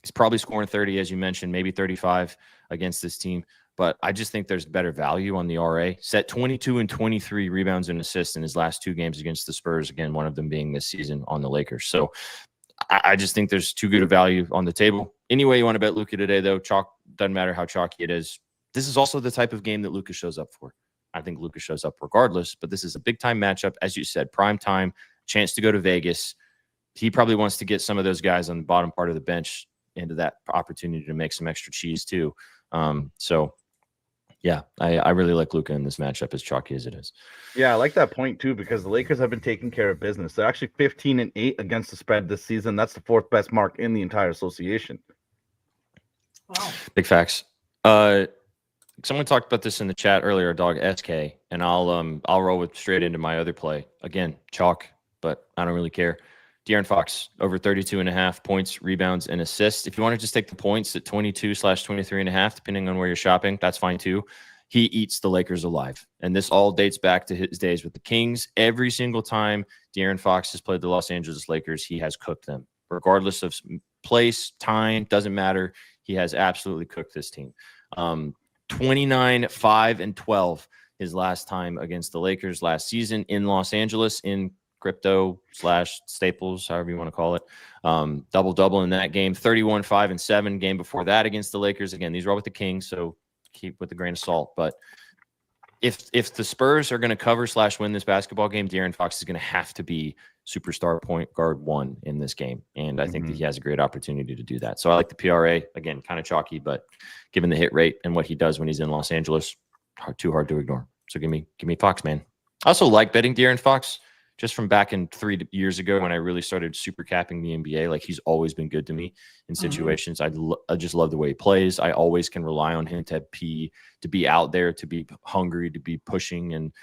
[SPEAKER 3] He's probably scoring 30, as you mentioned, maybe 35 against this team. But I just think there's better value on the RA. Set 22 and 23 rebounds and assists in his last 2 games against the Spurs. Again, one of them being this season on the Lakers. So I just think there's too good a value on the table. Anyway, you want to bet Luka today, though, chalk doesn't matter how chalky it is. This is also the type of game that Luka shows up for. I think Luka shows up regardless, but this is a big-time matchup. As you said, prime time, chance to go to Vegas. He probably wants to get some of those guys on the bottom part of the bench into that opportunity to make some extra cheese too. So, yeah, I really like Luka in this matchup, as chalky as it is.
[SPEAKER 1] Yeah, I like that point too because the Lakers have been taking care of business. They're actually 15-8 against the spread this season. That's the 4th best mark in the entire association.
[SPEAKER 4] Wow.
[SPEAKER 3] Big facts. Someone talked about this in the chat earlier, dog SK, and I'll roll with straight into my other play. Again, chalk, but I don't really care. De'Aaron Fox, over 32.5 points, rebounds, and assists. If you want to just take the points at 22/23.5, depending on where you're shopping, that's fine too. He eats the Lakers alive. And this all dates back to his days with the Kings. Every single time De'Aaron Fox has played the Los Angeles Lakers, he has cooked them. Regardless of place, time, doesn't matter. He has absolutely cooked this team. 29-5-12 his last time against the Lakers last season in Los Angeles in crypto/Staples, however you want to call it. Double-double in that game. 31-5-7 game before that against the Lakers. Again, these are all with the Kings, so keep with a grain of salt. But if the Spurs are going to cover/win this basketball game, De'Aaron Fox is going to have to be superstar point guard 1 in this game. And I think that he has a great opportunity to do that. So I like the PRA. Again, kind of chalky, but given the hit rate and what he does when he's in Los Angeles, too hard to ignore. So give me Fox, man. I also like betting De'Aaron Fox just from back in 3 years ago when I really started super capping the NBA. Like, he's always been good to me in situations. I just love the way he plays. I always can rely on him to be out there, to be hungry, to be pushing. And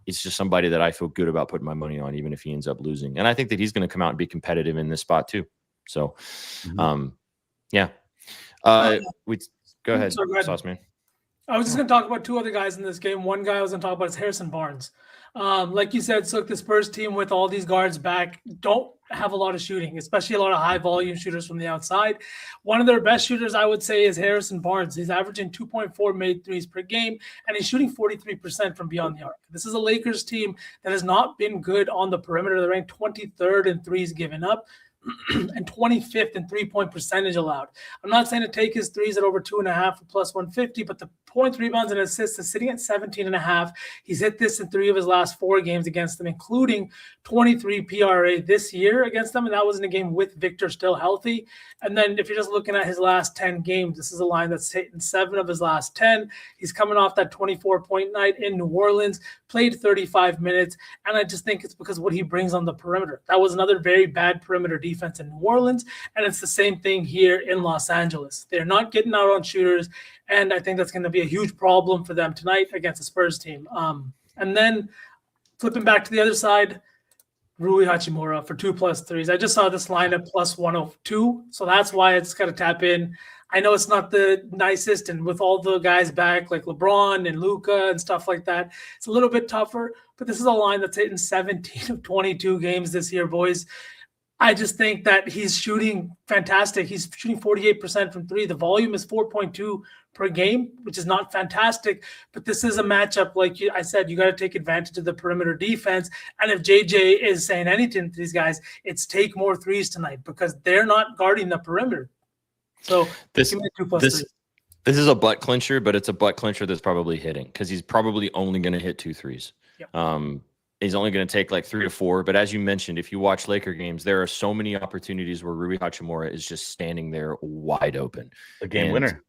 [SPEAKER 3] it's just somebody that I feel good about putting my money on, even if he ends up losing. And I think that he's going to come out and be competitive in this spot too. So, yeah. Go ahead, Sauce Man.
[SPEAKER 4] I was just going to talk about 2 other guys in this game. One guy I was going to talk about is Harrison Barnes. Like you said, so the Spurs team with all these guards back don't have a lot of shooting, especially a lot of high volume shooters from the outside. One of their best shooters, I would say, is Harrison Barnes. He's averaging 2.4 made threes per game, and he's shooting 43% from beyond the arc. This is a Lakers team that has not been good on the perimeter. They're ranked 23rd in threes given up and 25th in 3-point percentage allowed. I'm not saying to take his threes at over 2.5 for plus 150, but the points, rebounds, and assists is sitting at 17.5. He's hit this in 3 of his last 4 games against them, including 23 PRA this year against them, and that was in a game with Victor still healthy. And then if you're just looking at his last 10 games, this is a line that's hit in 7 of his last 10. He's coming off that 24-point night in New Orleans, played 35 minutes, and I just think it's because of what he brings on the perimeter. That was another very bad perimeter defense in New Orleans, and it's the same thing here in Los Angeles. They're not getting out on shooters, and I think that's going to be a huge problem for them tonight against the Spurs team. And then flipping back to the other side, Rui Hachimura for 2+3s. I just saw this line at +102, so that's why it's got to tap in. I know it's not the nicest, and with all the guys back like LeBron and Luka and stuff like that, it's a little bit tougher. But this is a line that's hitting 17 of 22 games this year, boys. I just think that he's shooting fantastic. He's shooting 48% from three. The volume is 4.2 per game, which is not fantastic. But this is a matchup, like I said, you got to take advantage of the perimeter defense. And if JJ is saying anything to these guys, it's take more threes tonight because they're not guarding the perimeter. So
[SPEAKER 3] this is a butt clincher, but it's a butt clincher that's probably hitting because he's probably only going to hit 2 threes.
[SPEAKER 4] Yep.
[SPEAKER 3] He's only going to take like 3 to 4. But as you mentioned, if you watch Laker games, there are so many opportunities where Rui Hachimura is just standing there wide open.
[SPEAKER 1] A game winner.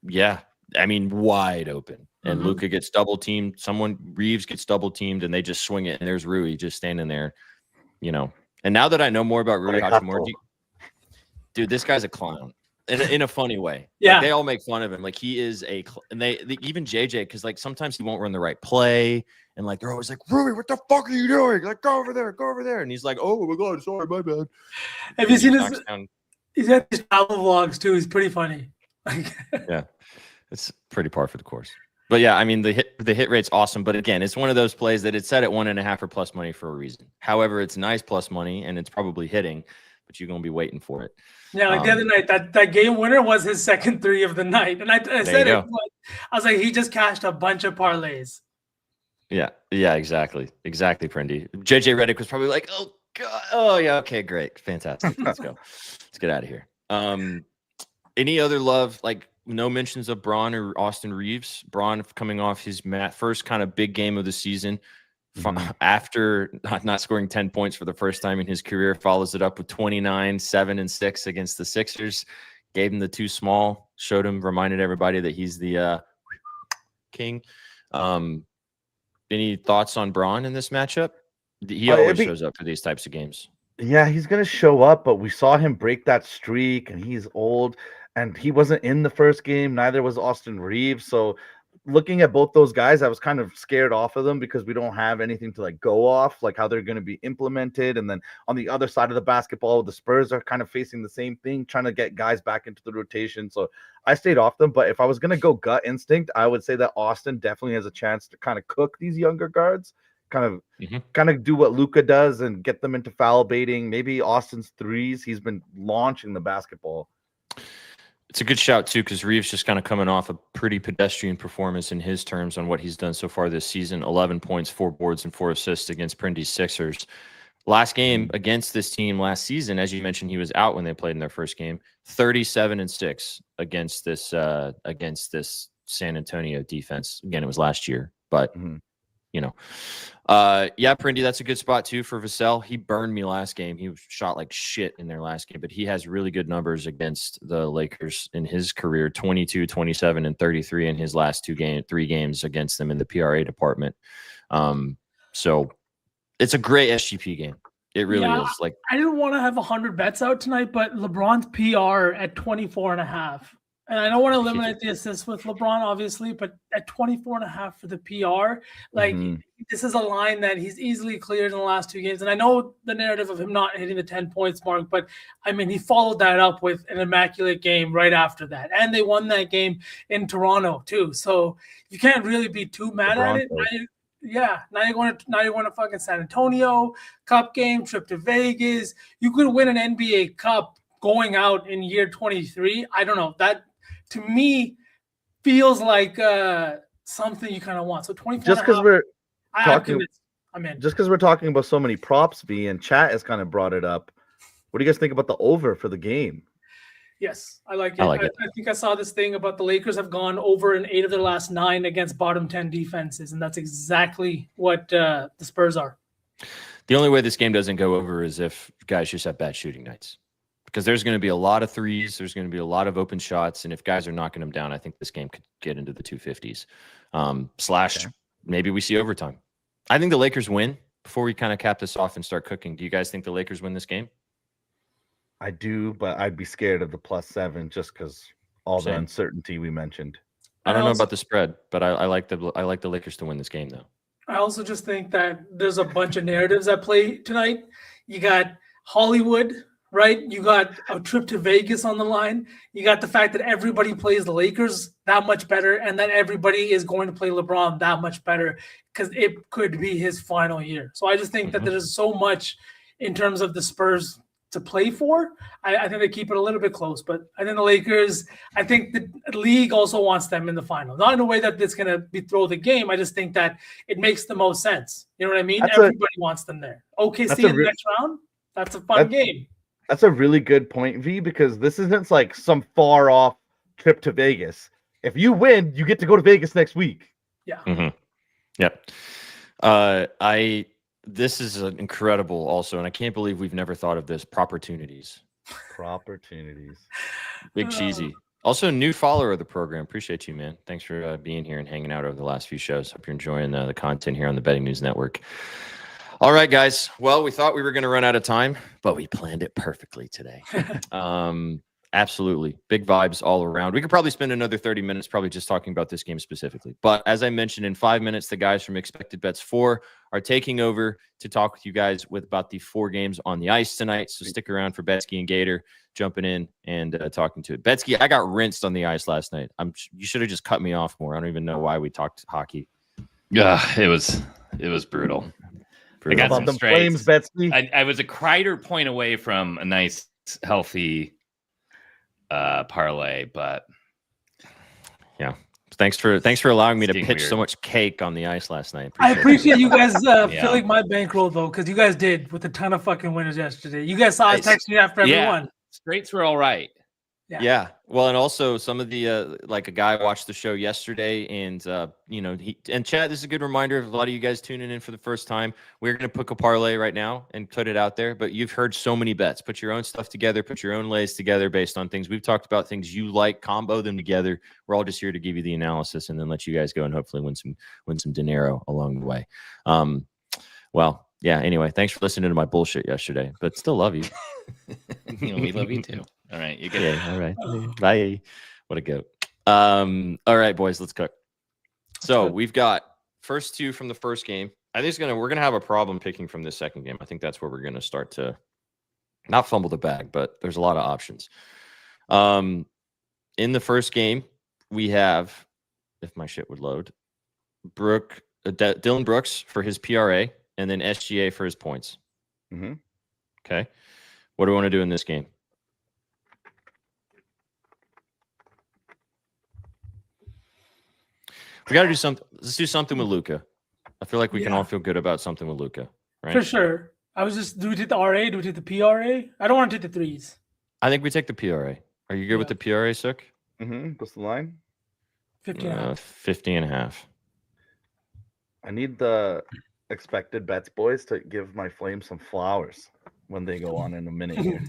[SPEAKER 3] Yeah. I mean, wide open. And Luka gets double teamed. Reeves gets double teamed, and they just swing it. And there's Rui just standing there, you know. And now that I know more about Rui Hachimura, dude, this guy's a clown. In a funny way.
[SPEAKER 4] Yeah.
[SPEAKER 3] Like, they all make fun of him. Like, he is and they even JJ, because like sometimes he won't run the right play. And like they're always like, Rui, what the fuck are you doing? Like, go over there. And he's like, oh my God, sorry, my bad.
[SPEAKER 4] Have you seen his? He's got these travel vlogs too. He's pretty funny.
[SPEAKER 3] Yeah, it's pretty par for the course. But yeah, I mean the hit rate's awesome. But again, it's one of those plays that it's set at 1.5 or plus money for a reason. However, it's nice plus money and it's probably hitting, but you're gonna be waiting for it.
[SPEAKER 4] Yeah, like the other night, that game winner was his second 3 of the night. And I said it, I was like, he just cashed a bunch of parlays.
[SPEAKER 3] Yeah, exactly, Prindy. JJ Redick was probably like, oh God, oh yeah, okay, great, fantastic, let's go, let's get out of here. Any other love? Like no mentions of Braun or Austin Reeves. Braun coming off his first kind of big game of the season. After not scoring 10 points for the first time in his career, follows it up with 29, 7 and 6 against the Sixers. Gave him the 2 small, reminded everybody that he's the king. Any thoughts on Braun in this matchup? He always shows up for these types of games.
[SPEAKER 1] Yeah, he's going to show up, but we saw him break that streak, and he's old, and he wasn't in the first game. Neither was Austin Reeves. So looking at both those guys, I was kind of scared off of them because we don't have anything to like go off, like how they're going to be implemented. And then on the other side of the basketball, the Spurs are kind of facing the same thing, trying to get guys back into the rotation. So I stayed off them. But if I was going to go gut instinct, I would say that Austin definitely has a chance to kind of cook these younger guards, kind of do what Luka does and get them into foul baiting. Maybe Austin's threes. He's been launching the basketball.
[SPEAKER 3] It's a good shout, too, because Reeves just kind of coming off a pretty pedestrian performance in his terms on what he's done so far this season. 11 points, 4 boards, and 4 assists against Prindy's Sixers. Last game against this team last season, as you mentioned, he was out when they played in their first game. 37 and 6 against this San Antonio defense. Again, it was last year, but you know. Yeah, Prindy, that's a good spot too for Vassell. He burned me last game. He shot like shit in their last game, but he has really good numbers against the Lakers in his career, 22, 27, and 33 in his last 3 games against them in the PRA department. So it's a great SGP game. It really is. Like,
[SPEAKER 4] I didn't want to have 100 bets out tonight, but LeBron's PR at 24.5. And I don't want to eliminate the assists with LeBron, obviously, but at 24.5 for the PR, like this is a line that he's easily cleared in the last 2 games. And I know the narrative of him not hitting the 10 points mark, but I mean, he followed that up with an immaculate game right after that. And they won that game in Toronto too. So you can't really be too mad at it. Now you're going to fucking San Antonio, Cup game, trip to Vegas. You could win an NBA Cup going out in year 23. I don't know. That to me feels like something you kind of want. So 24.
[SPEAKER 1] Just because we're
[SPEAKER 4] talking, I'm in.
[SPEAKER 1] Just because we're talking about so many props, V, and chat has kind of brought it up. What do you guys think about the over for the game?
[SPEAKER 4] Yes, I like it. I think I saw this thing about the Lakers have gone over in 8 of their last 9 against bottom 10 defenses, and that's exactly what the Spurs are.
[SPEAKER 3] The only way this game doesn't go over is if guys just have bad shooting nights. Because there's going to be a lot of threes, there's going to be a lot of open shots, and if guys are knocking them down, I think this game could get into the 250s. Maybe we see overtime. I think the Lakers win. Before we kind of cap this off and start cooking, do you guys think the Lakers win this game?
[SPEAKER 1] I do, but I'd be scared of the +7 just because all the uncertainty we mentioned.
[SPEAKER 3] I don't know about the spread, but I like the Lakers to win this game, though.
[SPEAKER 4] I also just think that there's a bunch of narratives at play tonight. You got Hollywood, right? You got a trip to Vegas on the line. You got the fact that everybody plays the Lakers that much better, and that everybody is going to play LeBron that much better because it could be his final year. So I just think that there's so much in terms of the Spurs to play for. I think they keep it a little bit close, but I think the Lakers, I think the league also wants them in the final. Not in a way that it's going to be throw the game. I just think that it makes the most sense. You know what I mean? Everybody wants them there. OKC in the next round, that's a fun game.
[SPEAKER 1] That's a really good point, V, because this isn't like some far off trip to Vegas. If you win, you get to go to Vegas next week.
[SPEAKER 4] Yeah.
[SPEAKER 3] Yep. This is an incredible also, and I can't believe we've never thought of this. Propertunities. Big Cheesy. Also, new follower of the program. Appreciate you, man. Thanks for being here and hanging out over the last few shows. Hope you're enjoying the content here on the Betting News Network. All right, guys. Well, we thought we were going to run out of time, but we planned it perfectly today. Absolutely. Big vibes all around. We could probably spend another 30 minutes probably just talking about this game specifically. But as I mentioned, in 5 minutes, the guys from Expected Bets 4 are taking over to talk with you guys about the 4 games on the ice tonight. So stick around for Betsky and Gator jumping in and talking to it. Betsky, I got rinsed on the ice last night. You should have just cut me off more. I don't even know why we talked hockey.
[SPEAKER 5] Yeah, it was brutal. I got some
[SPEAKER 1] flames, Betsky.
[SPEAKER 5] I was a Kreider point away from a nice, healthy parlay, but
[SPEAKER 3] yeah. Thanks for allowing me to pitch so much cake on the ice last night.
[SPEAKER 4] I appreciate you guys filling my bankroll though, because you guys did with a ton of fucking winners yesterday. You guys saw us texting after everyone.
[SPEAKER 5] Straights were all right.
[SPEAKER 3] Yeah. Well, and also some of the like a guy watched the show yesterday, and Chad, this is a good reminder of a lot of you guys tuning in for the first time. We're gonna pick a parlay right now and put it out there, but you've heard so many bets. Put your own stuff together, put your own lays together based on things we've talked about, things you like, combo them together. We're all just here to give you the analysis and then let you guys go and hopefully win some dinero along the way. Well, yeah, anyway, thanks for listening to my bullshit yesterday, but still love you.
[SPEAKER 5] We love you too. All right, you get
[SPEAKER 3] it. All right. Bye. What a goat. All right, boys, let's cook. So we've got first 2 from the first game. I think we're gonna have a problem picking from this second game. I think that's where we're gonna start to not fumble the bag, but there's a lot of options. In the first game, we have, if my shit would load, Dylan Brooks for his PRA and then SGA for his points. Okay. What do we want to do in this game? We got to do something. Let's do something with Luka. I feel like we can all feel good about something with Luka, right?
[SPEAKER 4] For sure. Do we take the RA? Do we take the PRA? I don't want to take the threes.
[SPEAKER 3] I think we take the PRA. Are you good with the PRA, Sook?
[SPEAKER 1] What's the line?
[SPEAKER 3] 50.5.
[SPEAKER 1] I need the Expected Bets boys to give my Flames some flowers when they go on in a minute here.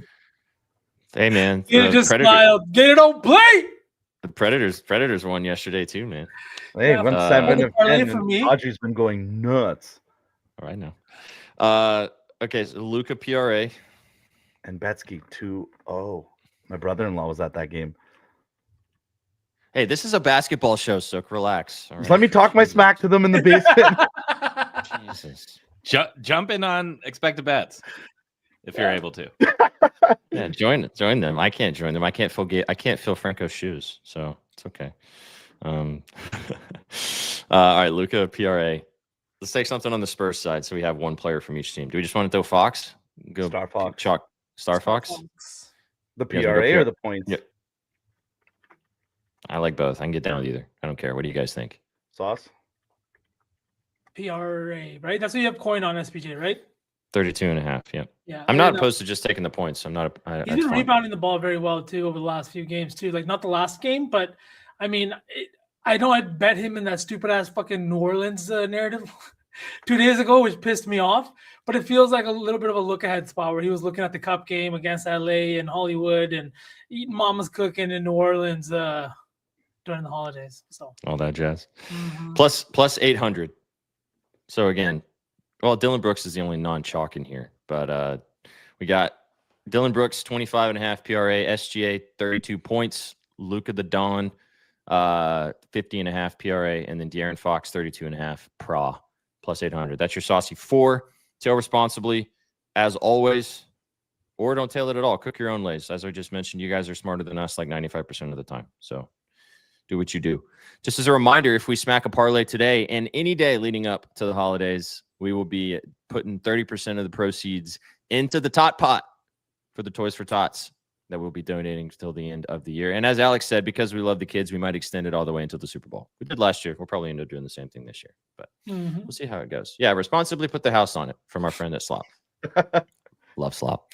[SPEAKER 3] Hey, man.
[SPEAKER 4] Gator just smiled. Gator don't play.
[SPEAKER 3] The Predators won yesterday too, man.
[SPEAKER 1] Hey, went 7 of 10. Audrey's been going nuts.
[SPEAKER 3] All right now. Okay, so Luka PRA
[SPEAKER 1] and Betsky 2-0. My brother-in-law was at that game.
[SPEAKER 3] Hey, this is a basketball show, so relax. All right?
[SPEAKER 1] Just let me talk my smack to them in the basement.
[SPEAKER 3] Jesus.
[SPEAKER 5] Jump in on Expected Bets if you're able to.
[SPEAKER 3] Yeah, join them. I can't join them. I can't feel Franco's shoes, so it's okay. All right, Luka PRA. Let's take something on the Spurs side, so we have one player from each team. Do we just want to throw Fox? Go
[SPEAKER 1] Star Fox.
[SPEAKER 3] Chalk Star Fox.
[SPEAKER 1] The PRA or the points?
[SPEAKER 3] Yep. I like both. I can get down with either. I don't care. What do you guys think?
[SPEAKER 1] Sauce?
[SPEAKER 4] PRA, right? That's what you have coin on SPJ, right?
[SPEAKER 3] 32.5. Yep.
[SPEAKER 4] Yeah.
[SPEAKER 3] I'm not opposed to just taking the points. I'm not.
[SPEAKER 4] He's been rebounding the ball very well too over the last few games too. Like not the last game, but I mean, I know I bet him in that stupid ass fucking New Orleans narrative 2 days ago, which pissed me off. But it feels like a little bit of a look ahead spot where he was looking at the Cup game against LA and Hollywood and eating mama's cooking in New Orleans during the holidays. So
[SPEAKER 3] all that jazz. Plus 800. So again, well, Dylan Brooks is the only non-chalk in here, but we got Dylan Brooks 25.5 PRA, SGA 32 points, Luka the Don 50.5 PRA, and then De'Aaron Fox 32.5 PRA. plus 800. That's your Saucy 4. Tail responsibly, as always, or don't tail it at all. Cook your own lays. As I just mentioned, you guys are smarter than us like 95% of the time. So do what you do. Just as a reminder, if we smack a parlay today and any day leading up to the holidays, we will be putting 30% of the proceeds into the Tot Pot for the Toys for Tots that we'll be donating till the end of the year. And as Alex said, because we love the kids, we might extend it all the way until the Super Bowl. We did last year. We'll probably end up doing the same thing this year, but we'll see how it goes. Yeah, responsibly put the house on it from our friend at Slop. Love Slop.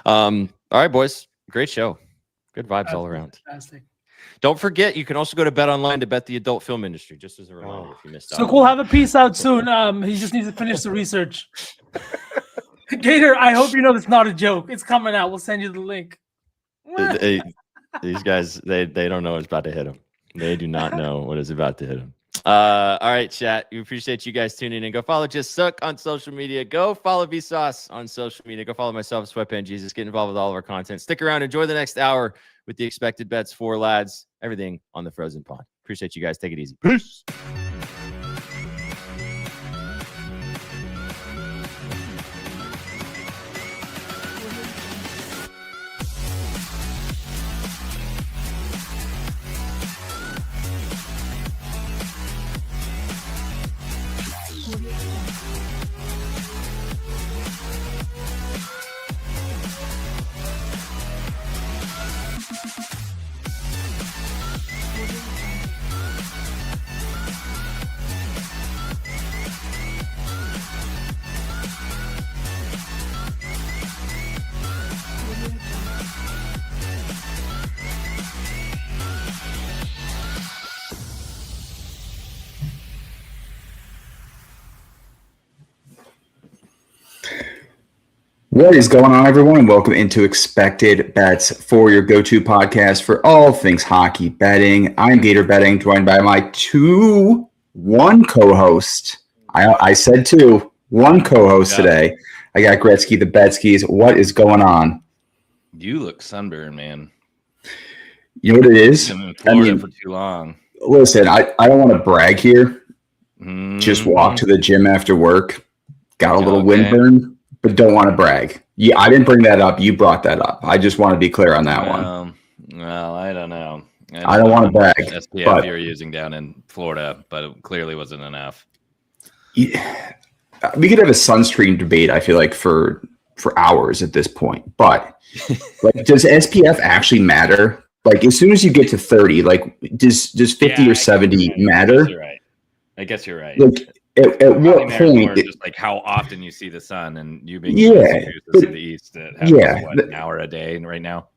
[SPEAKER 3] All right, boys. Great show. Good vibes all around.
[SPEAKER 4] Fantastic.
[SPEAKER 3] Don't forget, you can also go to Bet Online to bet the adult film industry, just as a reminder if you missed out.
[SPEAKER 4] So we'll have a piece out soon. He just needs to finish the research. Gator, I hope you know that's not a joke. It's coming out. We'll send you the link.
[SPEAKER 3] These guys, they don't know what's about to hit them. They do not know what is about to hit them. All right, chat. We appreciate you guys tuning in. Go follow Just Suck on social media. Go follow Vsauce on social media. Go follow myself, Sweatband Jesus. Get involved with all of our content. Stick around. Enjoy the next hour with the expected bets, 4 lads, everything on the Frozen Pond. Appreciate you guys. Take it easy. Peace.
[SPEAKER 6] What is going on, everyone? Welcome into Expected Bets for your go-to podcast for all things hockey betting. I'm Gator Betting, joined by my one co-host. I said one co-host today. I got Gretzky, the Betskis. What is going on?
[SPEAKER 5] You look sunburned, man.
[SPEAKER 6] You know what it is?
[SPEAKER 5] I've been in Florida for too long.
[SPEAKER 6] Listen, I don't want to brag here. Just walked to the gym after work. Got a little windburn. But don't want to brag. Yeah, I didn't bring that up. You brought that up. I just want to be clear on that one.
[SPEAKER 5] Well, I don't know.
[SPEAKER 6] I don't want to brag.
[SPEAKER 5] SPF you're using down in Florida, but it clearly wasn't enough.
[SPEAKER 6] Yeah, we could have a sunscreen debate, I feel like, for hours at this point. But like, does SPF actually matter? Like, as soon as you get to 30, like, does 50 or 70 matter?
[SPEAKER 5] I guess you're right.
[SPEAKER 6] Like, at what point?
[SPEAKER 5] Just like how often you see the sun, and you being
[SPEAKER 6] to
[SPEAKER 5] see the east. An hour a day right now.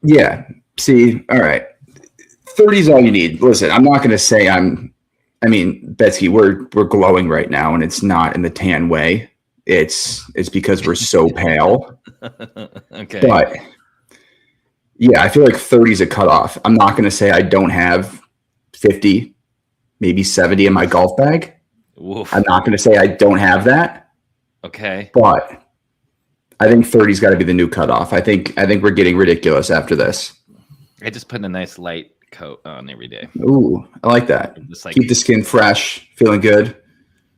[SPEAKER 6] Yeah. See, all right. 30 is all you need. Listen, I'm not going to say I mean, Betsy, we're glowing right now, and it's not in the tan way. It's because we're so pale.
[SPEAKER 5] Okay.
[SPEAKER 6] But yeah, I feel like 30 is a cutoff. I'm not going to say I don't have 50, maybe 70 in my golf bag.
[SPEAKER 5] Oof.
[SPEAKER 6] I'm not going to say I don't have that.
[SPEAKER 5] Okay.
[SPEAKER 6] But I think 30's got to be the new cutoff. I think we're getting ridiculous after this.
[SPEAKER 5] I just put a nice light coat on every day.
[SPEAKER 6] Ooh, I like that.
[SPEAKER 5] Just like,
[SPEAKER 6] keep the skin fresh, feeling good.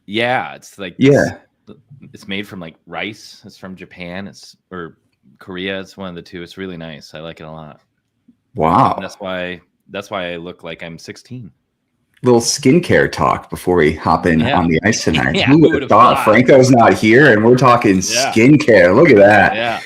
[SPEAKER 5] Yeah, it's like it's made from like rice. It's from Japan. Or Korea. It's one of the two. It's really nice. I like it a lot.
[SPEAKER 6] Wow.
[SPEAKER 5] And that's why I look like I'm 16.
[SPEAKER 6] Little skincare talk before we hop in on the ice tonight.
[SPEAKER 5] Yeah,
[SPEAKER 6] who would have thought? Franco's not here, and we're talking skincare. Look at that.
[SPEAKER 5] Yeah.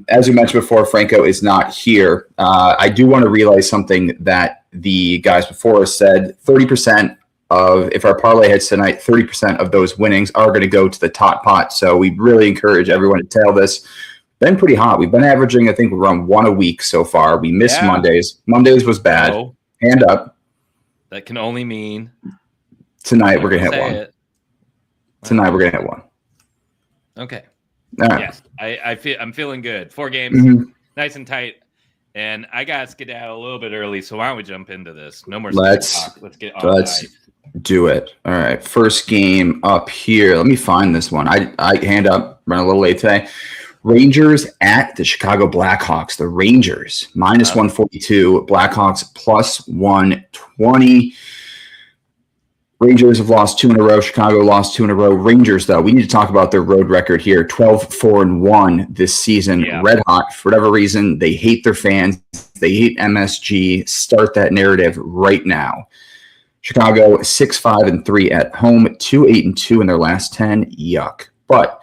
[SPEAKER 6] As we mentioned before, Franco is not here. I do want to realize something that the guys before us said. 30% of, if our parlay hits tonight, 30% of those winnings are going to go to the Tot Pot. So we really encourage everyone to tail this. Been pretty hot. We've been averaging, I think, around 1 a week so far. We missed Mondays. Mondays was bad.
[SPEAKER 5] Oh.
[SPEAKER 6] Hand up.
[SPEAKER 5] That can only mean
[SPEAKER 6] tonight we're gonna hit one. Tonight we're gonna hit one.
[SPEAKER 5] Okay.
[SPEAKER 6] All right.
[SPEAKER 5] Yes, I'm feeling good. 4 games, nice and tight, and I got to skedaddle a little bit early. So why don't we jump into this? No more talk. Let's get on.
[SPEAKER 6] Let's do it. All right. First game up here. Let me find this one. I hand up. Run a little late today. Rangers at the Chicago Blackhawks. The Rangers minus 142. Blackhawks plus 120. Rangers have lost 2 in a row. Chicago lost 2 in a row. Rangers, though, we need to talk about their road record here. 12-4-1 this season.
[SPEAKER 5] Yeah.
[SPEAKER 6] Red hot. For whatever reason, they hate their fans. They hate MSG. Start that narrative right now. Chicago 6-5-3 at home. 2-8-2 in their last 10. Yuck. But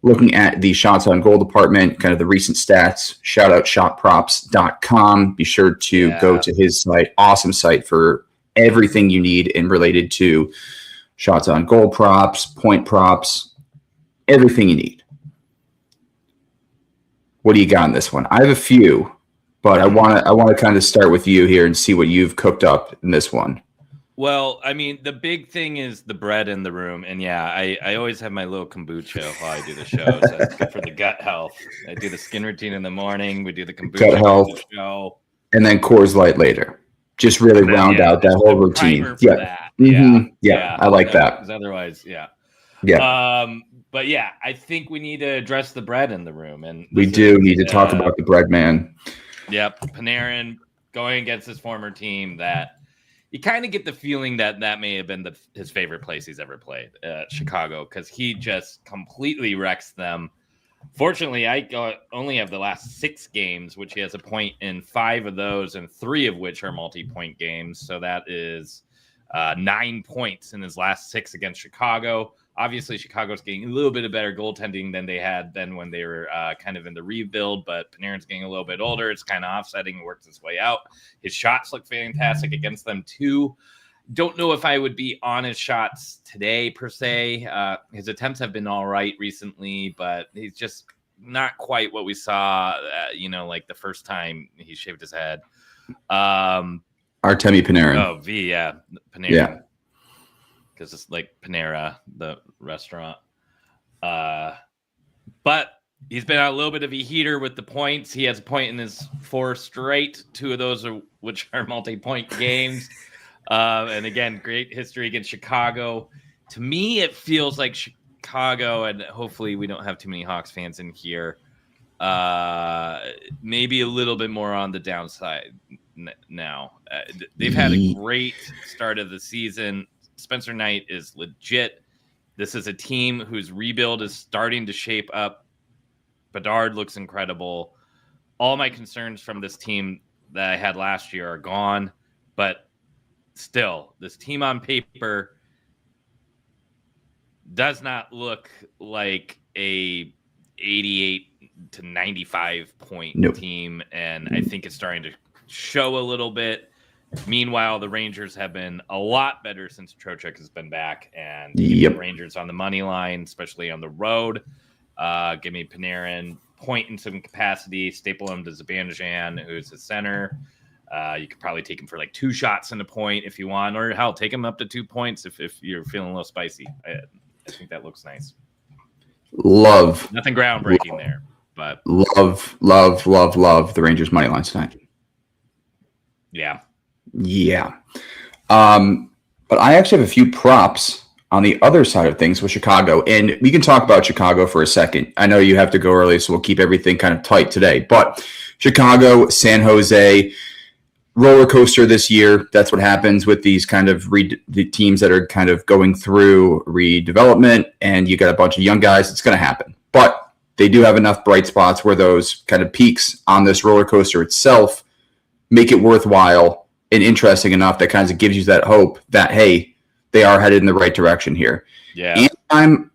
[SPEAKER 6] looking at the shots on goal department, kind of the recent stats, shout out shotprops.com. Be sure to go to his site. Awesome site for everything you need in related to shots on goal props, point props, everything you need. What do you got on this one? I have a few, but I want to kind of start with you here and see what you've cooked up in this one.
[SPEAKER 5] Well, I mean, the big thing is the bread in the room. And yeah, I always have my little kombucha while I do the show. So that's good for the gut health. I do the skin routine in the morning. We do the kombucha
[SPEAKER 6] Gut health.
[SPEAKER 5] the show.
[SPEAKER 6] And then Coors Light later. Just really round out that whole routine. Yeah. Yeah, I like that.
[SPEAKER 5] Because otherwise,
[SPEAKER 6] Yeah.
[SPEAKER 5] But yeah, I think we need to address the bread in the room. And
[SPEAKER 6] We do need to talk about the bread man.
[SPEAKER 5] Yep. Panarin going against his former team, that you kind of get the feeling that may have been his favorite place he's ever played, Chicago, because he just completely wrecks them. Fortunately, I only have the last 6 games, which he has a point in 5 of those, and 3 of which are multi-point games. So that is 9 points in his last 6 against Chicago. Obviously, Chicago's getting a little bit of better goaltending than they had then when they were kind of in the rebuild, but Panarin's getting a little bit older. It's kind of offsetting and works its way out. His shots look fantastic against them, too. Don't know if I would be on his shots today, per se. His attempts have been all right recently, but he's just not quite what we saw, like the first time he shaved his head.
[SPEAKER 6] Artemi Panarin.
[SPEAKER 5] Oh, Panarin. Yeah. Because it's like Panera, the restaurant. But he's been a little bit of a heater with the points. He has a point in his 4 straight. 2 of those which are multi-point games. And again, great history against Chicago. To me, it feels like Chicago, and hopefully we don't have too many Hawks fans in here, maybe a little bit more on the downside now. They've had a great start of the season. Spencer Knight is legit. This is a team whose rebuild is starting to shape up. Bedard looks incredible. All my concerns from this team that I had last year are gone, but still, this team on paper does not look like a 88 to 95 point team, and I think it's starting to show a little bit. Meanwhile, the Rangers have been a lot better since Trocheck has been back, and the Rangers on the money line, especially on the road. Give me Panarin, point in some capacity, staple him to Zibanejad, who's a center. You could probably take him for like 2 shots in a point if you want, or hell, take him up to 2 points if you're feeling a little spicy. I think that looks nice.
[SPEAKER 6] Nothing
[SPEAKER 5] groundbreaking there, but
[SPEAKER 6] love the Rangers money line tonight.
[SPEAKER 5] Yeah.
[SPEAKER 6] But I actually have a few props on the other side of things with Chicago, and we can talk about Chicago for a second. I know you have to go early, so we'll keep everything kind of tight today, but Chicago, San Jose, roller coaster this year. That's what happens with these kind of the teams that are kind of going through redevelopment, and you got a bunch of young guys. It's going to happen, but they do have enough bright spots where those kind of peaks on this roller coaster itself make it worthwhile and interesting enough that kind of gives you that hope that, hey, they are headed in the right direction here.
[SPEAKER 5] Yeah.
[SPEAKER 6] And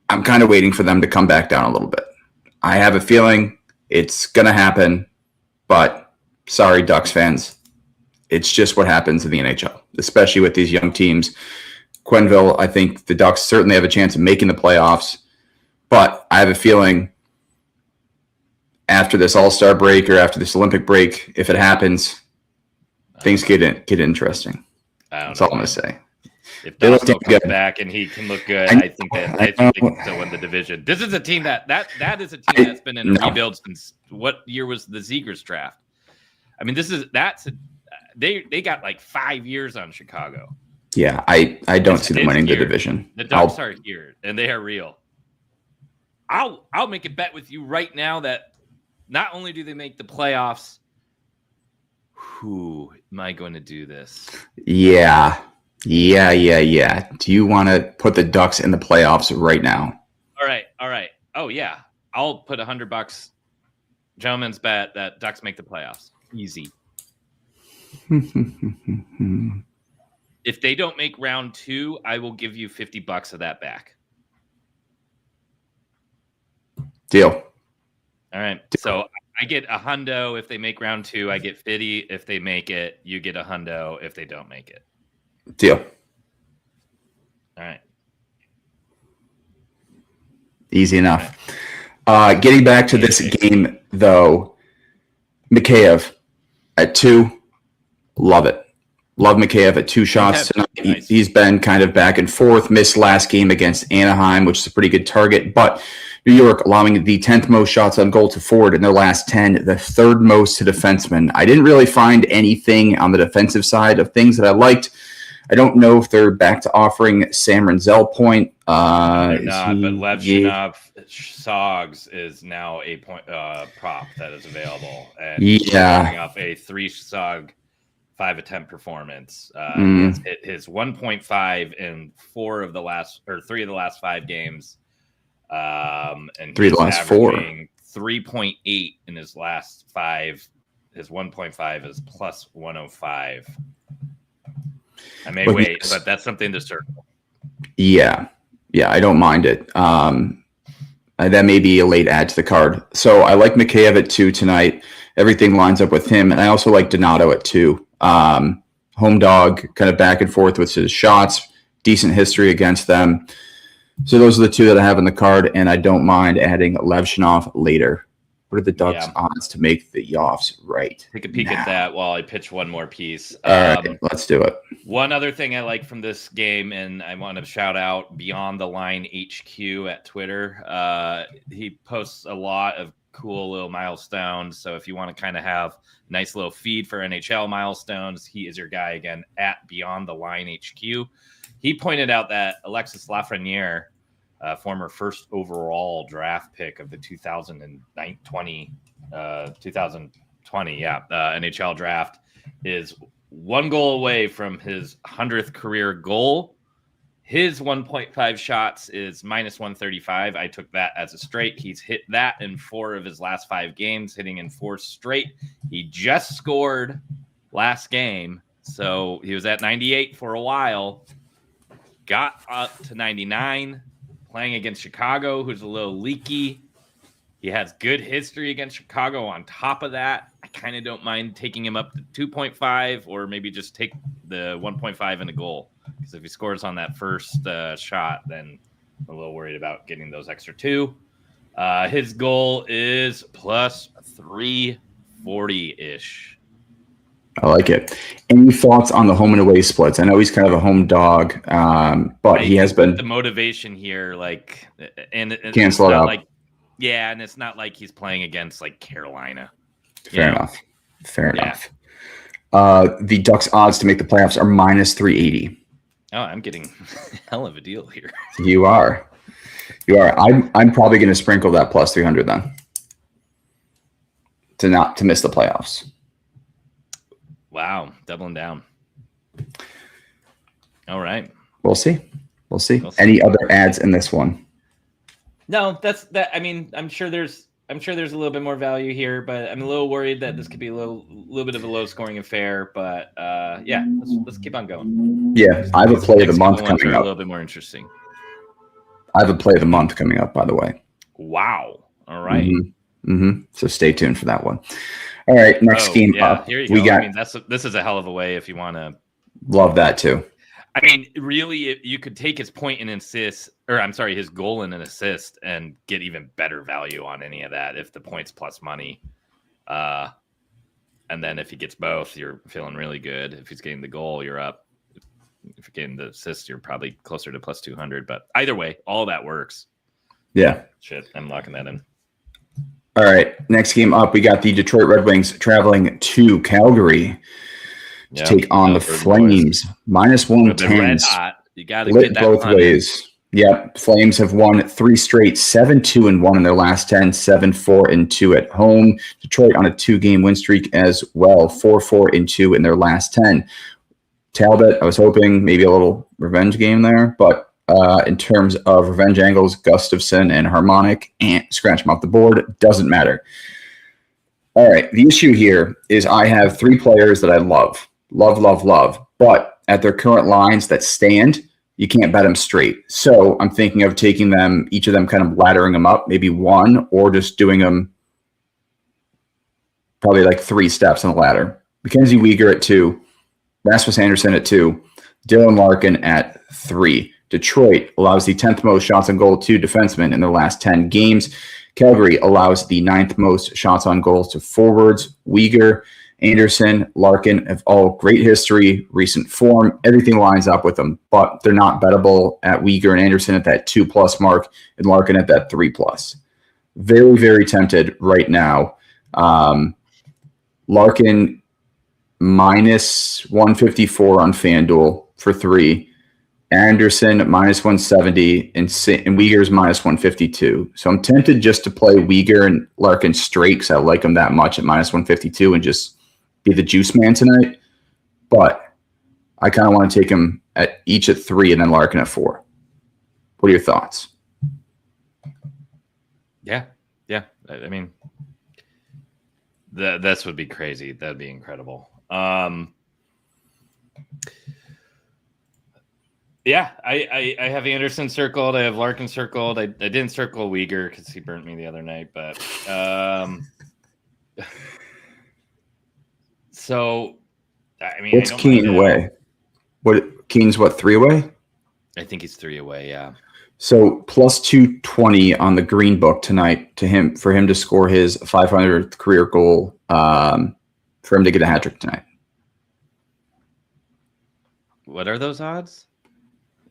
[SPEAKER 6] I'm kind of waiting for them to come back down a little bit. I have a feeling it's going to happen, but sorry, Ducks fans. It's just what happens in the NHL, especially with these young teams. Quenneville, I think the Ducks certainly have a chance of making the playoffs, but I have a feeling after this All-Star break or after this Olympic break, if it happens, things get interesting. That's all I'm going to say.
[SPEAKER 5] If Dustin comes back and he can look good, I think they can still win the division. This is a team that is a team that's been in a rebuild since what year was the Zegras draft? I mean, they got like 5 years on Chicago.
[SPEAKER 6] Yeah, I don't see them winning the division.
[SPEAKER 5] The Ducks are here, and they are real. I'll make a bet with you right now that not only do they make the playoffs, who am I going to do this?
[SPEAKER 6] Yeah. Yeah. Do you want to put the Ducks in the playoffs right now?
[SPEAKER 5] All right. Oh yeah, I'll put $100. Gentlemen's bet that Ducks make the playoffs. Easy. If they don't make round 2, I will give you $50 of that back.
[SPEAKER 6] Deal.
[SPEAKER 5] All right. So I get a hundo if they make round 2. I get 50 if they make it. You get a hundo if they don't make it.
[SPEAKER 6] Deal.
[SPEAKER 5] All right.
[SPEAKER 6] Easy enough. Getting back to this game, though, Mikheyev at 2, love it. Love Mikheyev at 2 shots tonight.
[SPEAKER 5] Nice.
[SPEAKER 6] He's been kind of back and forth. Missed last game against Anaheim, which is a pretty good target. But New York allowing the 10th most shots on goal to forward in their last 10, the 3rd most to defensemen. I didn't really find anything on the defensive side of things that I liked. I don't know if they're back to offering Sam Renzel point.
[SPEAKER 5] They're not, but Levchinov Sogs is now a point prop that is available. And
[SPEAKER 6] Yeah.
[SPEAKER 5] up a 3-Sog 5 attempt performance.
[SPEAKER 6] Mm.
[SPEAKER 5] His 1.5 in 3 of the last 5 games. And
[SPEAKER 6] 3 of the last 4.
[SPEAKER 5] 3.8 in his last 5. His 1.5 is plus 105. I may wait, but that's something to circle.
[SPEAKER 6] Yeah, I don't mind it. That may be a late add to the card. So I like Mikheyev at 2 tonight. Everything lines up with him. And I also like Donato at 2. Home dog, kind of back and forth with his shots. Decent history against them. So those are the 2 that I have in the card, and I don't mind adding Levchinov later. What are the Ducks' odds to make the Yoffs right?
[SPEAKER 5] Take a peek at that while I pitch one more piece.
[SPEAKER 6] All right, let's do it.
[SPEAKER 5] One other thing I like from this game, and I want to shout out Beyond the Line HQ at Twitter. He posts a lot of cool little milestones. So if you want to kind of have a nice little feed for NHL milestones, he is your guy again at Beyond the Line HQ. He pointed out that Alexis Lafreniere, former first overall draft pick of the 2020 NHL draft, is 1 goal away from his 100th career goal. His 1.5 shots is minus 135. I took that as a straight. He's hit that in 4 of his last 5 games, hitting in 4 straight. He just scored last game, so he was at 98 for a while. Got up to 99, playing against Chicago, who's a little leaky. He has good history against Chicago on top of that. I kind of don't mind taking him up to 2.5 or maybe just take the 1.5 and a goal. Because if he scores on that first shot, then I'm a little worried about getting those extra 2. His goal is plus 340-ish.
[SPEAKER 6] I like it. Any thoughts on the home and away splits? I know he's kind of a home dog, but he has been
[SPEAKER 5] the motivation here, and
[SPEAKER 6] cancel it out.
[SPEAKER 5] And it's not like he's playing against like Carolina.
[SPEAKER 6] Fair enough. The Ducks' odds to make the playoffs are minus 380.
[SPEAKER 5] Oh, I'm getting hell of a deal here.
[SPEAKER 6] You are. I'm probably going to sprinkle that plus 300 then to miss the playoffs.
[SPEAKER 5] Wow, doubling down. All right.
[SPEAKER 6] We'll see. Any other ads in this one?
[SPEAKER 5] No, that's that. I mean, I'm sure there's a little bit more value here, but I'm a little worried that this could be a little bit of a low scoring affair. But let's keep on going.
[SPEAKER 6] Yeah, I have a play of the month coming up.
[SPEAKER 5] A little bit more interesting.
[SPEAKER 6] I have a play of the month coming up, by the way.
[SPEAKER 5] Wow. All right.
[SPEAKER 6] So stay tuned for that one. All right, next game up.
[SPEAKER 5] Here you go. This is a hell of a way if you want to.
[SPEAKER 6] Love that too.
[SPEAKER 5] I mean, really, you could take his point and assist, his goal and an assist, and get even better value on any of that if the points plus money. And then if he gets both, you're feeling really good. If he's getting the goal, you're up. If you're getting the assist, you're probably closer to plus 200. But either way, all that works.
[SPEAKER 6] Yeah.
[SPEAKER 5] Shit, I'm locking that in.
[SPEAKER 6] All right, next game up, we got the Detroit Red Wings traveling to Calgary to take on the Flames. Minus 110.
[SPEAKER 5] You got to get that
[SPEAKER 6] both ways. Yep, Flames have won 3 straight, 7-2-1 in their last 10, 7-4-2 at home. Detroit on a 2-game win streak as well, 4-4-2 in their last 10. Talbot, I was hoping maybe a little revenge game there, but in terms of revenge angles, Gustafson and Harmonic, and scratch them off the board. Doesn't matter. All right, the issue here is I have 3 players that I love, but at their current lines that stand, you can't bet them straight. So I'm thinking of taking them, each of them kind of laddering them up, maybe one, or just doing them probably like 3 steps on the ladder. Mackenzie Weegar at 2, Rasmus Anderson at 2, Dylan Larkin at 3. Detroit allows the 10th most shots on goal to defensemen in their last 10 games. Calgary allows the 9th most shots on goal to forwards. Weegar, Anderson, Larkin have all great history, recent form. Everything lines up with them, but they're not bettable at Weegar and Anderson at that 2+ mark and Larkin at that 3+. Very, very tempted right now. Larkin minus 154 on FanDuel for 3. Anderson minus 170 and Weegar's minus 152. So I'm tempted just to play Weegar and Larkin straight because I like them that much at minus 152 and just be the juice man tonight. But I kind of want to take them at each at 3 and then Larkin at 4. What are your thoughts?
[SPEAKER 5] Yeah. I mean, this would be crazy. That'd be incredible. Yeah, I have Anderson circled. I have Larkin circled. I didn't circle Weegar because he burnt me the other night. But so I mean,
[SPEAKER 6] what's Keane away? Keane's 3 away?
[SPEAKER 5] I think he's 3 away. Yeah.
[SPEAKER 6] So plus 220 on the green book tonight for him to score his 500th career goal. For him to get a hat trick tonight.
[SPEAKER 5] What are those odds?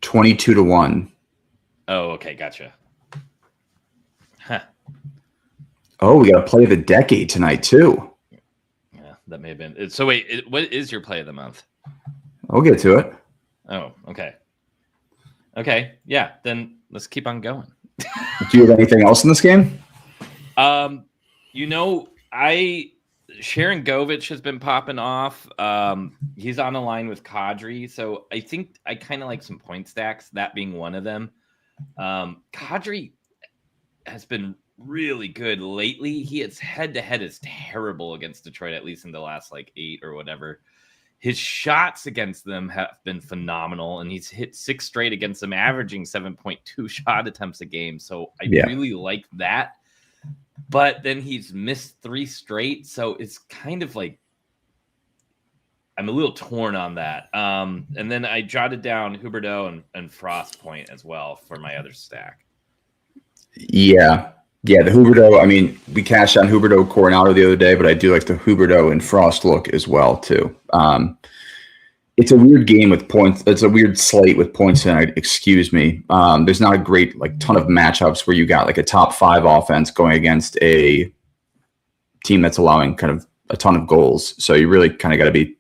[SPEAKER 6] 22-1.
[SPEAKER 5] Oh, okay, gotcha. Huh.
[SPEAKER 6] Oh, we got to play the decade tonight too.
[SPEAKER 5] Yeah, that may have been. So wait, what is your play of the month?
[SPEAKER 6] I'll get to it.
[SPEAKER 5] Oh, okay. Okay, yeah. Then let's keep on going.
[SPEAKER 6] Do you have anything else in this game?
[SPEAKER 5] Sharon Govich has been popping off. He's on a line with Kadri, so I think I kind of like some point stacks, that being one of them. Kadri has been really good lately. His head-to-head is terrible against Detroit, at least in the last 8 or whatever. His shots against them have been phenomenal, and he's hit 6 straight against them, averaging 7.2 shot attempts a game. So I really like that. But then he's missed 3 straight, so it's kind of like I'm a little torn on that. And then I jotted down Huberdeau and Frost Point as well for my other stack.
[SPEAKER 6] Yeah, the Huberdeau. I mean, we cashed on Huberdeau Coronado the other day, but I do like the Huberdeau and Frost look as well too. It's a weird game with points. It's a weird slate with points tonight. Excuse me. There's not a great ton of matchups where you got a top 5 offense going against a team that's allowing kind of a ton of goals. So you really kind of got to be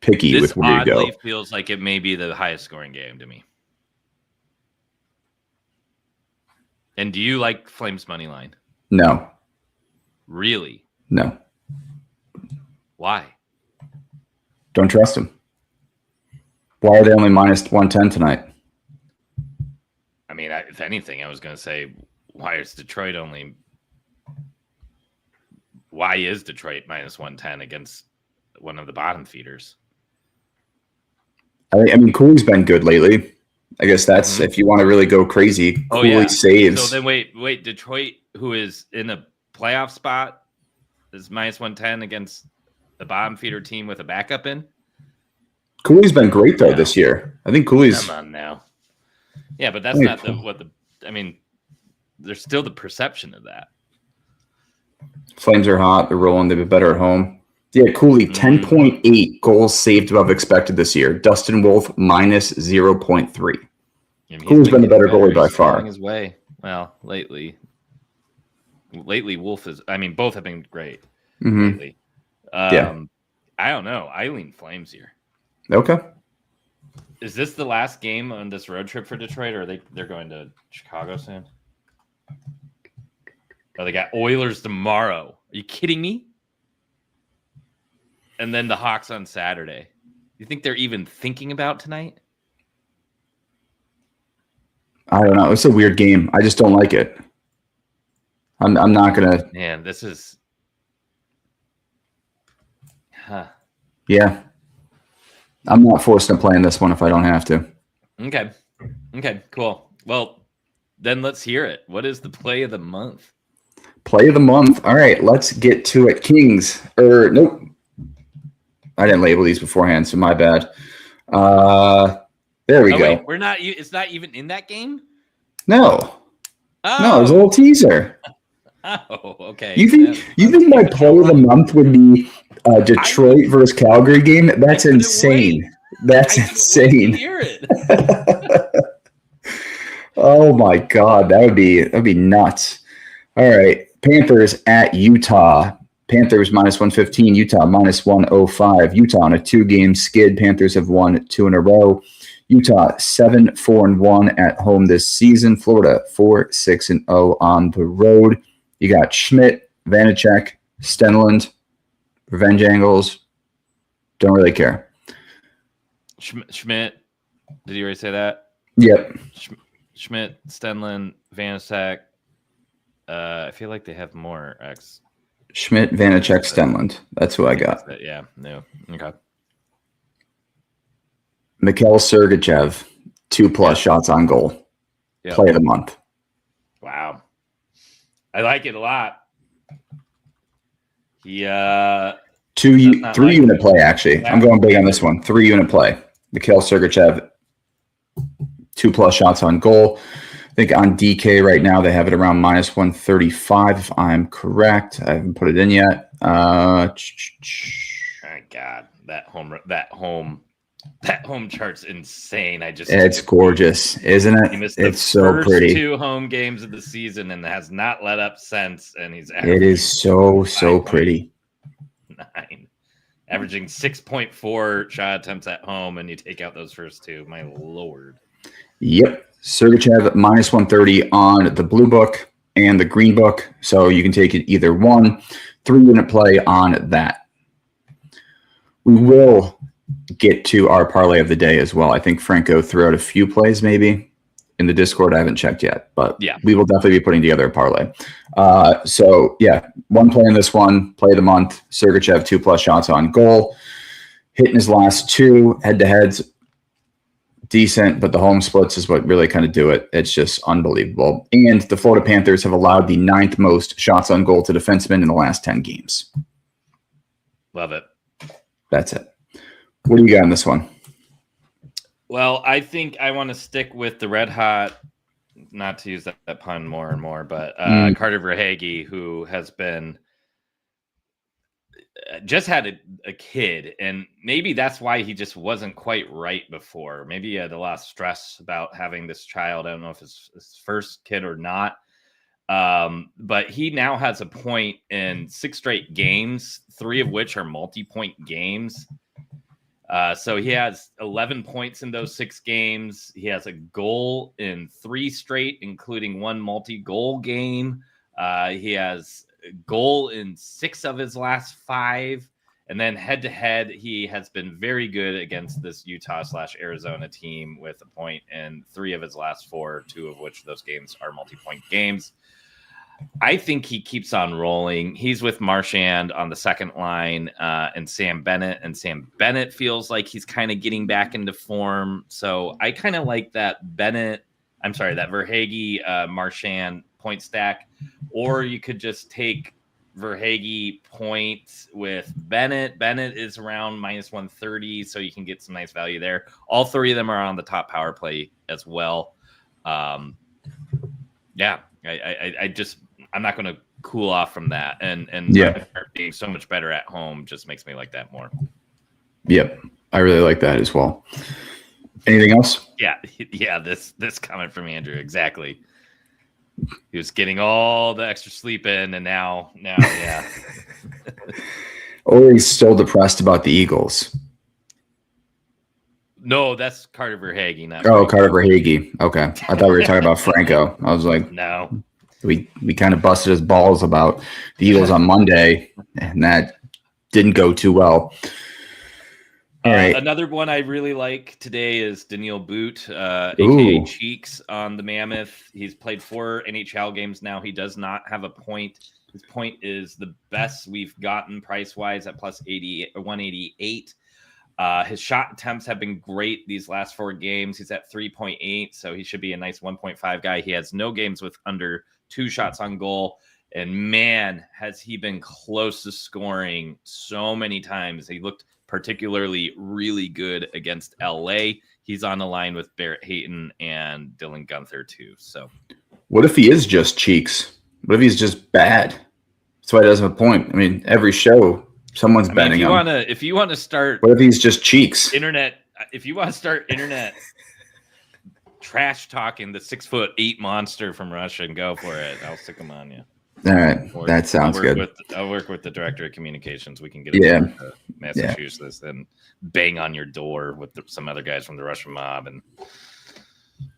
[SPEAKER 6] picky with where you go.
[SPEAKER 5] This feels like it may be the highest scoring game to me. And do you like Flames money line?
[SPEAKER 6] No.
[SPEAKER 5] Really?
[SPEAKER 6] No.
[SPEAKER 5] Why?
[SPEAKER 6] Don't trust him. Why are they only minus 110 tonight?
[SPEAKER 5] I mean, if anything, I was going to say, why is Detroit only? Why is Detroit minus 110 against one of the bottom feeders?
[SPEAKER 6] I mean, Cooley's been good lately. I guess that's if you want to really go crazy. Cooley saves.
[SPEAKER 5] So then wait, Detroit, who is in a playoff spot, is minus 110 against the bottom feeder team with a backup in.
[SPEAKER 6] Cooley's been great though this year. I think Cooley's.
[SPEAKER 5] Come on now. Yeah, but that's not I mean, there's still the perception of that.
[SPEAKER 6] Flames are hot. They're rolling. They've been better at home. Yeah, Cooley, 10.8 goals saved above expected this year. Dustin Wolf, minus 0.3. Cooley's been the better goalie by far.
[SPEAKER 5] His way. Well, lately, Wolf is. I mean, both have been great lately. I don't know. I lean Flames here.
[SPEAKER 6] Okay.
[SPEAKER 5] Is this the last game on this road trip for Detroit, or they're going to Chicago soon? Oh, they got Oilers tomorrow. Are you kidding me? And then the Hawks on Saturday. You think they're even thinking about tonight?
[SPEAKER 6] I don't know. It's a weird game. I just don't like it. I'm not gonna.
[SPEAKER 5] Man, this is. Huh.
[SPEAKER 6] Yeah, I'm not forced to play in this one if I don't have to.
[SPEAKER 5] Okay. Okay. Cool. Well, then let's hear it. What is the play of the month?
[SPEAKER 6] Play of the month. All right, let's get to it. Kings. Nope. I didn't label these beforehand, so my bad. There we go.
[SPEAKER 5] Wait, we're not. It's not even in that game.
[SPEAKER 6] No,
[SPEAKER 5] Oh.
[SPEAKER 6] no, it was a little teaser.
[SPEAKER 5] Oh, okay.
[SPEAKER 6] You think my play of the month would be Detroit versus Calgary game? That's
[SPEAKER 5] couldn't
[SPEAKER 6] insane.
[SPEAKER 5] wait.
[SPEAKER 6] That's
[SPEAKER 5] I couldn't wait to
[SPEAKER 6] insane.
[SPEAKER 5] hear it.
[SPEAKER 6] Oh my god, that'd be nuts. All right, Panthers at Utah. Panthers minus 115, Utah minus 105. Utah on a 2-game skid. Panthers have won 2 in a row. Utah 7-4-1 at home this season. Florida 4-6-0 on the road. You got Schmidt, Vanacek, Stenlund, revenge angles. Don't really care.
[SPEAKER 5] Schmidt. Did you already say that?
[SPEAKER 6] Yep.
[SPEAKER 5] Schmidt, Stenlund, Vanacek. I feel like they have more X.
[SPEAKER 6] Schmidt, Vanacek, Stenlund. That's who I got.
[SPEAKER 5] Yeah. No. Okay.
[SPEAKER 6] Mikhail Sergachev, 2+ shots on goal.
[SPEAKER 5] Yep.
[SPEAKER 6] Play of the month.
[SPEAKER 5] Wow. I like it a lot. He
[SPEAKER 6] 3-unit play, actually. I'm going big on this one. 3-unit play. Mikhail Sergachev, 2+ shots on goal. I think on DK right now they have it around minus 135, if I'm correct. I haven't put it in yet.
[SPEAKER 5] My God, that home chart's insane.
[SPEAKER 6] It's gorgeous, isn't
[SPEAKER 5] He
[SPEAKER 6] it?
[SPEAKER 5] missed
[SPEAKER 6] It's
[SPEAKER 5] the
[SPEAKER 6] so
[SPEAKER 5] first
[SPEAKER 6] pretty.
[SPEAKER 5] 2 home games of the season and has not let up since. And he's
[SPEAKER 6] It is so pretty.
[SPEAKER 5] 9, averaging 6.4 shot attempts at home, and you take out those first 2. My Lord.
[SPEAKER 6] Yep. Sergachev minus 130 on the blue book and the green book. So you can take it either one. 3-unit play on that. We will get to our parlay of the day as well. I think Franco threw out a few plays maybe in the Discord. I haven't checked yet, but
[SPEAKER 5] yeah,
[SPEAKER 6] we will definitely be putting together a parlay. So yeah, one play in this one, play of the month. Sergachev 2+ shots on goal. Hitting his last 2 head-to-heads. Decent, but the home splits is what really kind of do it. It's just unbelievable. And the Florida Panthers have allowed the 9th most shots on goal to defensemen in the last 10 games.
[SPEAKER 5] love it.
[SPEAKER 6] That's it. What do you got in this one?
[SPEAKER 5] Well, I think I want to stick with the red hot, not to use that pun more and more, but Carter Verhaeghe, who has been just had a kid, and maybe that's why he just wasn't quite right before. Maybe he had a lot of stress about having this child. I don't know if it's his first kid or not. But he now has a point in 6 straight games, 3 of which are multi-point games. So he has 11 points in those 6 games. He has a goal in 3 straight, including 1 multi-goal game. He has a goal in 6 of his last 5. And then head-to-head, he has been very good against this Utah/Arizona team with a point in 3 of his last 4, 2 of which those games are multi-point games. I think he keeps on rolling. He's with Marchand on the second line and Sam Bennett. And Sam Bennett feels like he's kind of getting back into form. So I kind of like that Verhaeghe Marchand point stack. Or you could just take Verhaeghe points with Bennett. Bennett is around minus 130, so you can get some nice value there. All 3 of them are on the top power play as well. Yeah, I'm not going to cool off from that. And
[SPEAKER 6] yeah,
[SPEAKER 5] being so much better at home just makes me like that more.
[SPEAKER 6] Yep, I really like that as well. Anything else?
[SPEAKER 5] Yeah. This comment from Andrew, exactly. He was getting all the extra sleep in, and now, yeah.
[SPEAKER 6] Or he's still depressed about the Eagles.
[SPEAKER 5] No, that's Carter Verhaeghe. Not
[SPEAKER 6] Carter Verhaeghe. Okay, I thought we were talking about Franco. I was like,
[SPEAKER 5] no.
[SPEAKER 6] We kind of busted his balls about the Eagles on Monday, and that didn't go too well. All right.
[SPEAKER 5] Another one I really like today is Daniil Boot, aka
[SPEAKER 6] Ooh.
[SPEAKER 5] Cheeks on the Mammoth. He's played 4 NHL games now. He does not have a point. His point is the best we've gotten price wise at plus 188. His shot attempts have been great these last 4 games. He's at 3.8, so he should be a nice 1.5 guy. He has no games with under 2 shots on goal. And man, has he been close to scoring so many times. He looked particularly really good against LA. He's on the line with Barrett Hayton and Dylan Gunther too. So
[SPEAKER 6] What if he is just Cheeks? What if he's just bad? That's why he doesn't have a point. I mean, every show someone's betting him.
[SPEAKER 5] If you want to start
[SPEAKER 6] What if he's just Cheeks?
[SPEAKER 5] internet trash talking the 6'8" monster from Russia and go for it, I'll stick him on you.
[SPEAKER 6] All right, that sounds good.
[SPEAKER 5] I'll work with the director of communications. We can get
[SPEAKER 6] Yeah.
[SPEAKER 5] Massachusetts and bang on your door with some other guys from the Russian mob and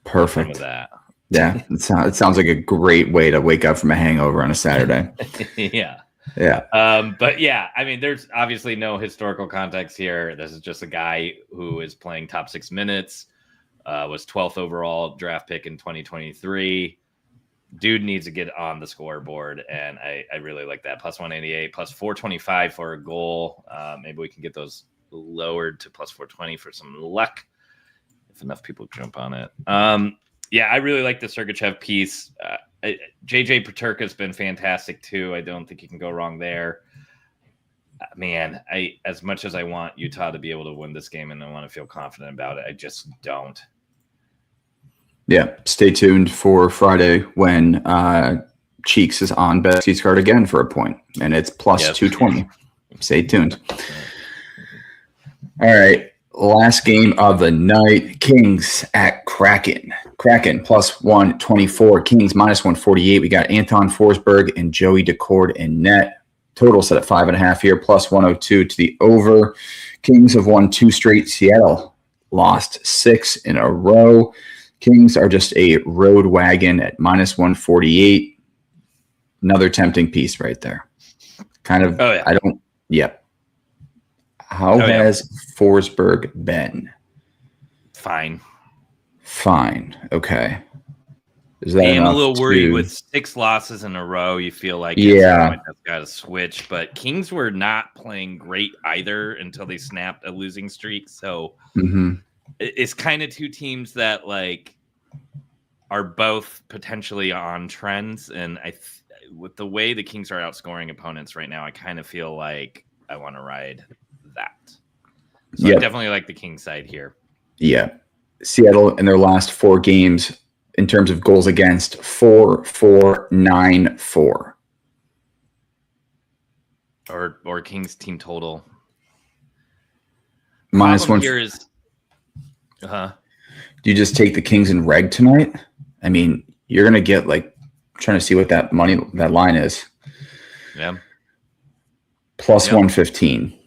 [SPEAKER 6] Perfect.
[SPEAKER 5] with that.
[SPEAKER 6] Yeah, it sounds like a great way to wake up from a hangover on a Saturday.
[SPEAKER 5] Yeah.
[SPEAKER 6] Yeah.
[SPEAKER 5] But yeah, I mean, there's obviously no historical context here. This is just a guy who is playing top 6 minutes, was 12th overall draft pick in 2023. Dude needs to get on the scoreboard, and I really like that. Plus 188, plus 425 for a goal. Maybe we can get those lowered to plus 420 for some luck if enough people jump on it. Yeah, I really like the Sergachev piece. JJ Peterka has been fantastic too. I don't think you can go wrong there. Man, as much as I want Utah to be able to win this game and I want to feel confident about it, I just don't.
[SPEAKER 6] Yeah. Stay tuned for Friday when Cheeks is on Betsy's card again for a point, and it's plus 220. Stay tuned. All right. Last game of the night, Kings at Kraken. Kraken plus 124, Kings minus 148. We got Anton Forsberg and Joey Decord in net. Total set at 5.5 here, plus 102 to the over. Kings have won 2 straight. Seattle lost 6 in a row. Kings are just a road wagon at minus 148. Another tempting piece right there. Kind of, How has Forsberg been?
[SPEAKER 5] Fine.
[SPEAKER 6] Okay. Is that
[SPEAKER 5] I am a little worried
[SPEAKER 6] to...
[SPEAKER 5] with 6 losses in a row. You feel like
[SPEAKER 6] yeah,
[SPEAKER 5] that's got to switch, but Kings were not playing great either until they snapped a losing streak. So it's kind of 2 teams that like are both potentially on trends. And with the way the Kings are outscoring opponents right now, I kind of feel like I want to ride that. So I definitely like the Kings side here. Yeah.
[SPEAKER 6] Seattle in their last 4 games in terms of goals against 4-4-9-4.
[SPEAKER 5] Or Kings team total.
[SPEAKER 6] Minus 1
[SPEAKER 5] here is
[SPEAKER 6] Do you just take the Kings in reg tonight? I mean, you're gonna get like trying to see what that line is.
[SPEAKER 5] Yeah.
[SPEAKER 6] Plus 115.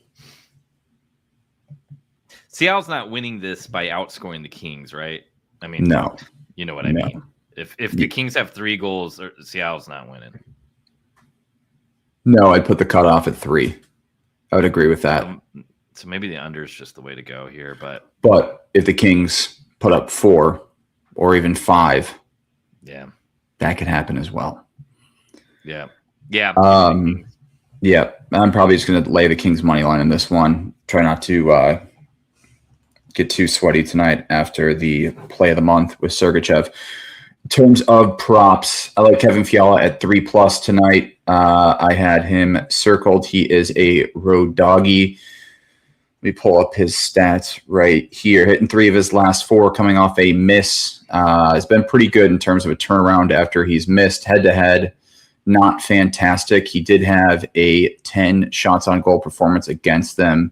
[SPEAKER 5] Seattle's not winning this by outscoring the Kings, right? I mean,
[SPEAKER 6] no.
[SPEAKER 5] You know what I mean? If the Kings have 3 goals, Seattle's not winning.
[SPEAKER 6] No, I'd put the cutoff at 3. I would agree with that.
[SPEAKER 5] So maybe the under is just the way to go here, but
[SPEAKER 6] if the Kings put up 4 or even 5, that could happen as well.
[SPEAKER 5] Yeah.
[SPEAKER 6] I'm probably just going to lay the Kings money line in this one. Try not to get too sweaty tonight after the play of the month with Sergachev. In terms of props, I like Kevin Fiala at 3+ tonight. I had him circled. He is a road doggy. Let me pull up his stats right here. Hitting 3 of his last 4, coming off a miss. Has been pretty good in terms of a turnaround after he's missed head-to-head. Not fantastic. He did have a 10 shots on goal performance against them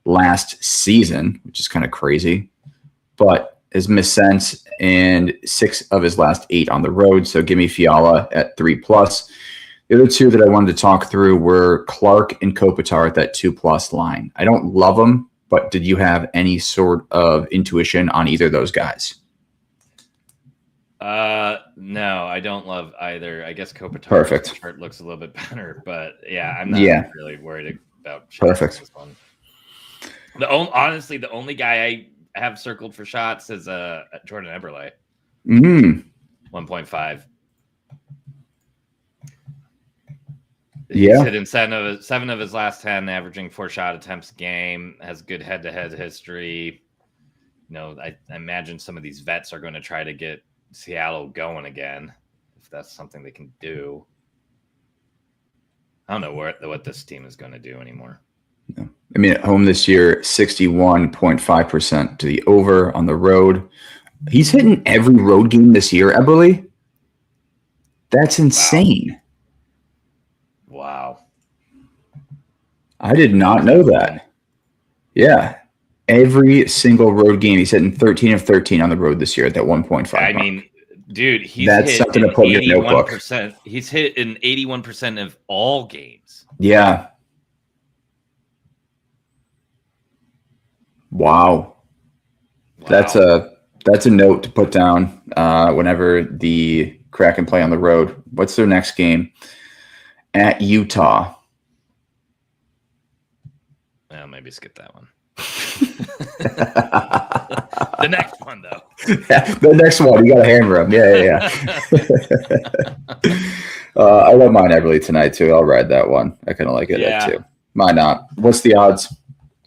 [SPEAKER 6] last season, which is kind of crazy, but has missed since, and 6 of his last 8 on the road. So give me Fiala at 3+. The other 2 that I wanted to talk through were Clark and Kopitar at that 2+ line. I don't love them, but did you have any sort of intuition on either of those guys?
[SPEAKER 5] No, I don't love either. I guess Kopitar's chart looks a little bit better, but I'm not really worried about
[SPEAKER 6] perfect.
[SPEAKER 5] This one. Honestly, the only guy I have circled for shots is Jordan Eberle, 1.5.
[SPEAKER 6] Yeah.
[SPEAKER 5] He's hit in seven of his last 10, averaging 4 shot attempts a game, has good head-to-head history. I imagine some of these vets are going to try to get Seattle going again, if that's something they can do. I don't know what this team is going to do anymore.
[SPEAKER 6] I mean, at home this year, 61.5% to the over. On the road, he's hitting every road game this year, Eberle. That's insane.
[SPEAKER 5] Wow.
[SPEAKER 6] I did not know that. Yeah. Every single road game, he's hitting 13 of 13 on the road this year at that 1.5.
[SPEAKER 5] I mean, dude,
[SPEAKER 6] that's
[SPEAKER 5] hit
[SPEAKER 6] something to put in your notebook.
[SPEAKER 5] He's hit in 81% of all games.
[SPEAKER 6] Yeah. Wow. That's a note to put down whenever the Kraken play on the road. What's their next game? At Utah.
[SPEAKER 5] Well, maybe skip that one. The next one, though.
[SPEAKER 6] Yeah, the next one. You got to hammer him. Yeah. I love mine Eberle tonight, too. I'll ride that one. I kind of like it too. Mine not. What's the odds?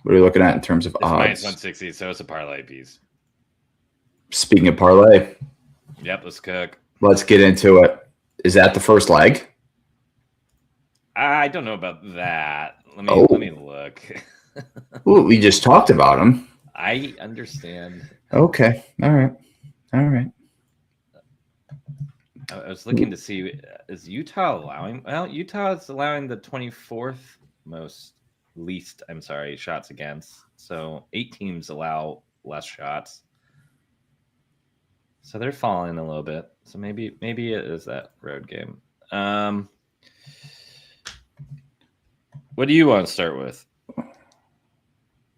[SPEAKER 6] What are you looking at in terms of odds?
[SPEAKER 5] Minus 160, so it's a parlay piece.
[SPEAKER 6] Speaking of parlay.
[SPEAKER 5] Yep, let's cook.
[SPEAKER 6] Let's get into it. Is that the first leg?
[SPEAKER 5] I don't know about that. Let me look.
[SPEAKER 6] Well, we just talked about him.
[SPEAKER 5] I understand.
[SPEAKER 6] Okay. All right.
[SPEAKER 5] I was looking to see, is Utah allowing? Well, Utah is allowing the 24th shots against. So 8 teams allow less shots. So they're falling a little bit. So maybe it is that road game. What do you want to start with?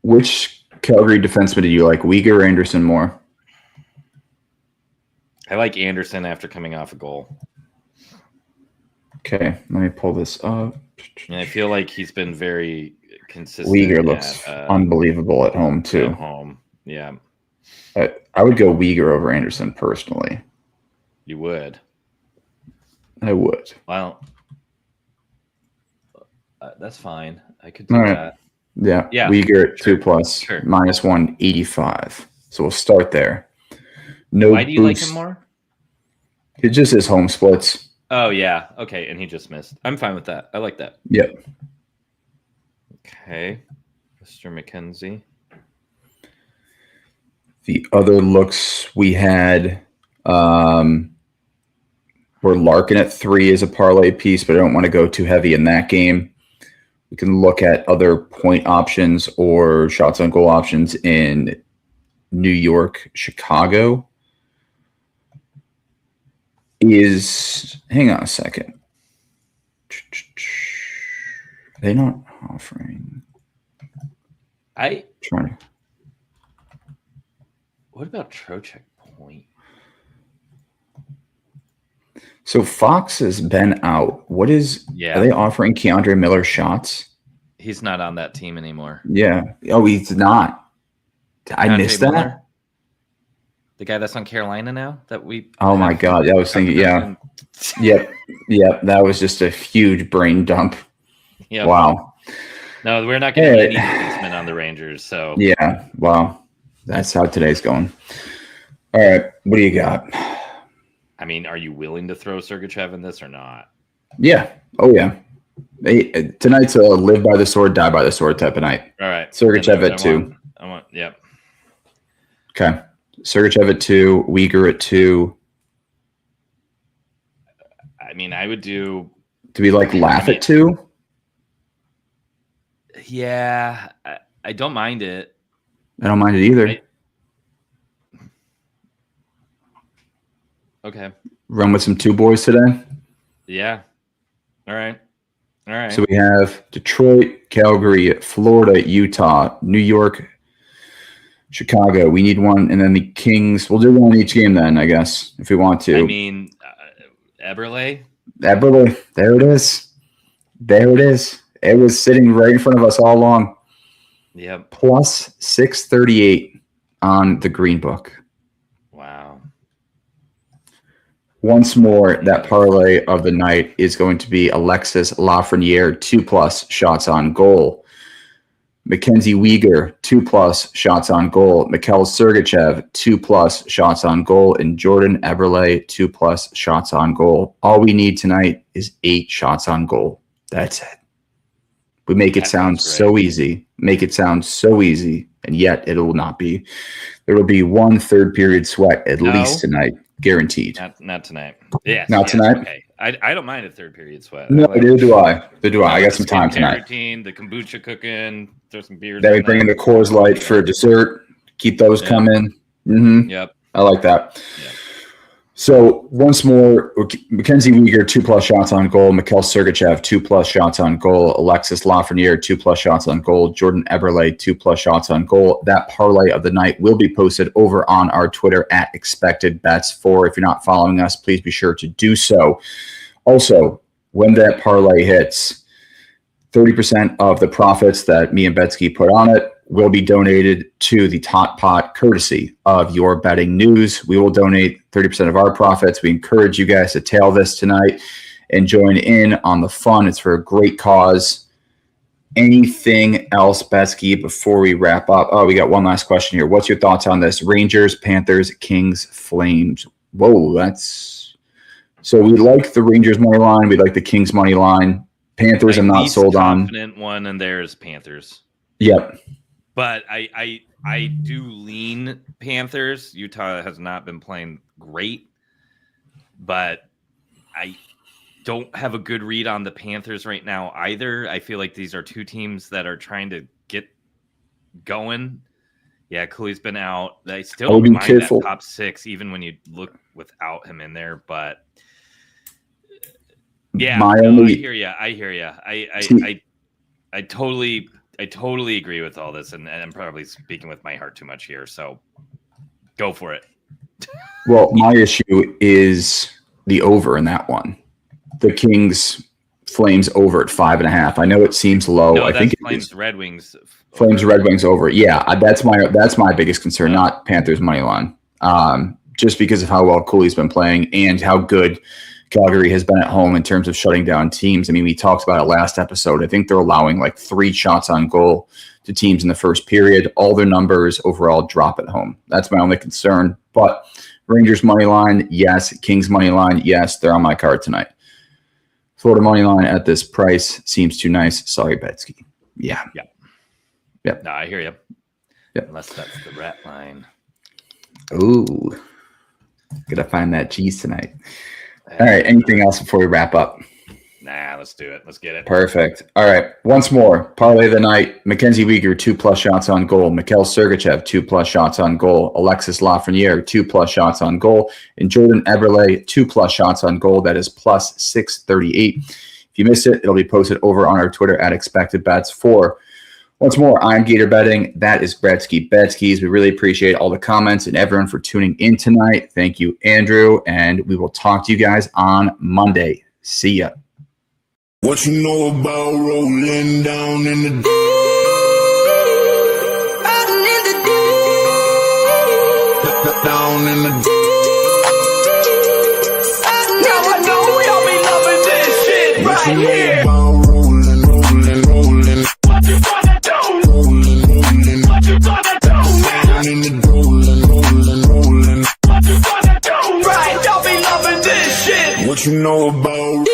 [SPEAKER 6] Which Calgary defenseman do you like, Weegar or Anderson more?
[SPEAKER 5] I like Anderson after coming off a goal.
[SPEAKER 6] Okay, let me pull this up.
[SPEAKER 5] And I feel like he's been very consistent.
[SPEAKER 6] Weegar looks unbelievable at home, too.
[SPEAKER 5] At home, yeah.
[SPEAKER 6] I would go Weegar over Anderson personally.
[SPEAKER 5] You would?
[SPEAKER 6] I would.
[SPEAKER 5] Well, that's fine. I could do that.
[SPEAKER 6] Yeah. Weegar at 2+,
[SPEAKER 5] sure.
[SPEAKER 6] minus 185. So we'll start there. No.
[SPEAKER 5] Why do you like him more?
[SPEAKER 6] It just is home splits.
[SPEAKER 5] Oh, yeah. Okay, and he just missed. I'm fine with that. I like that.
[SPEAKER 6] Yep.
[SPEAKER 5] Okay. Mr. McKenzie.
[SPEAKER 6] The other looks we had were Larkin at 3 as a parlay piece, but I don't want to go too heavy in that game. We can look at other point options or shots on goal options in New York, Chicago. Hang on a second. Are they not offering?
[SPEAKER 5] What about Trocheck point?
[SPEAKER 6] So Fox has been out. Are they offering Keandre Miller shots?
[SPEAKER 5] He's not on that team anymore.
[SPEAKER 6] Yeah. Oh, he's not. I missed that.
[SPEAKER 5] Miller? The guy that's on Carolina now that we.
[SPEAKER 6] Oh my God. I was thinking, yeah. Yep. That was just a huge brain dump.
[SPEAKER 5] Yep.
[SPEAKER 6] Wow.
[SPEAKER 5] No, we're not getting any defensemen on the Rangers. So
[SPEAKER 6] yeah. Wow. That's how today's going. All right. What do you got?
[SPEAKER 5] I mean, are you willing to throw Sergachev in this or not?
[SPEAKER 6] Yeah. Oh, yeah. Tonight's a live by the sword, die by the sword type of night.
[SPEAKER 5] All right.
[SPEAKER 6] Sergachev at 2.
[SPEAKER 5] Yep.
[SPEAKER 6] Okay. Sergachev at 2. Weegar at 2.
[SPEAKER 5] I mean, I would do.
[SPEAKER 6] Do we laugh at 2?
[SPEAKER 5] Yeah. I don't mind it.
[SPEAKER 6] I don't mind it either.
[SPEAKER 5] Okay.
[SPEAKER 6] Run with some 2 boys today?
[SPEAKER 5] Yeah. All right.
[SPEAKER 6] So we have Detroit, Calgary, Florida, Utah, New York, Chicago. We need one. And then the Kings. We'll do one each game then, I guess, if we want to.
[SPEAKER 5] I mean, Eberle.
[SPEAKER 6] There it is. It was sitting right in front of us all along.
[SPEAKER 5] Yep.
[SPEAKER 6] plus 638 on the Green Book.
[SPEAKER 5] Wow.
[SPEAKER 6] Once more, that parlay of the night is going to be Alexis Lafreniere, 2+ shots on goal. Mackenzie Weegar, 2+ shots on goal. Mikhail Sergachev, 2+ shots on goal. And Jordan Eberle, 2+ shots on goal. All we need tonight is 8 shots on goal. That's it. We make it sound so easy. Make it sound so easy, and yet it will not be. There will be one third period sweat at least tonight, guaranteed.
[SPEAKER 5] Not tonight. Yes.
[SPEAKER 6] Not tonight?
[SPEAKER 5] Okay. I don't mind a third period sweat.
[SPEAKER 6] No, neither do I. I got some time tonight.
[SPEAKER 5] Routine, the kombucha cooking, throw some beers.
[SPEAKER 6] Then we bring in the Coors Light for dessert. Keep those coming. Mm-hmm.
[SPEAKER 5] Yep.
[SPEAKER 6] I like that.
[SPEAKER 5] Yep.
[SPEAKER 6] So once more, Mackenzie Weegar, 2+ shots on goal. Mikhail Sergachev, 2+ shots on goal. Alexis Lafreniere, 2+ shots on goal. Jordan Eberle, 2+ shots on goal. That parlay of the night will be posted over on our Twitter at ExpectedBets4. If you're not following us, please be sure to do so. Also, when that parlay hits, 30% of the profits that me and Betsky put on it will be donated to the Tot Pot courtesy of Your Betting News. We will donate 30% of our profits. We encourage you guys to tail this tonight and join in on the fun. It's for a great cause. Anything else, Betsky, before we wrap up? Oh, we got one last question here. What's your thoughts on this? Rangers, Panthers, Kings, Flames. Whoa, that's... So we like the Rangers money line. We like the Kings money line. Panthers, I'm not sold on.
[SPEAKER 5] Confident one, and there's Panthers.
[SPEAKER 6] Yep.
[SPEAKER 5] But I do lean Panthers. Utah has not been playing great, but I don't have a good read on the Panthers right now either. I feel like these are two teams that are trying to get going. Yeah, Cooley's been out. I still don't mind that top 6, even when you look without him in there. But yeah, I hear you. I totally agree with all this, and I'm probably speaking with my heart too much here. So go for it.
[SPEAKER 6] Well, my issue is the over in that one. The Kings Flames over at 5.5. I know it seems low.
[SPEAKER 5] No,
[SPEAKER 6] I think
[SPEAKER 5] Flames Red Wings.
[SPEAKER 6] Flames Red Wings over. Yeah, that's my biggest concern, not Panthers money line. Just because of how well Cooley's been playing and how good Calgary has been at home in terms of shutting down teams. I mean, we talked about it last episode. I think they're allowing like 3 shots on goal to teams in the first period. All their numbers overall drop at home. That's my only concern. But Rangers money line, yes. Kings money line, yes. They're on my card tonight. Florida money line at this price seems too nice. Sorry, Betsky. Yeah. Yep.
[SPEAKER 5] No, I hear you.
[SPEAKER 6] Yep.
[SPEAKER 5] Unless that's the rat line.
[SPEAKER 6] Ooh. Gotta find that cheese tonight. All right. Anything else before we wrap up?
[SPEAKER 5] Nah, let's do it. Let's get it.
[SPEAKER 6] Perfect. All right. Once more, parlay of the night. Mackenzie Weegar, 2+ shots on goal. Mikhail Sergachev, 2+ shots on goal. Alexis Lafreniere, 2+ shots on goal. And Jordan Eberle, 2+ shots on goal. That is plus 638. If you missed it, it'll be posted over on our Twitter at ExpectedBets4. Once more, I'm Gator Betting. That is Gretzky Betskys. We really appreciate all the comments and everyone for tuning in tonight. Thank you, Andrew. And we will talk to you guys on Monday. See ya.
[SPEAKER 2] What you know about rolling down in the deep? Down in the Now I know y'all be loving this shit right here. Rolling. What you gonna do? Rolling. What you gonna do, man? Down in the rolling. What you gonna do? Right, y'all be loving this shit. What you know about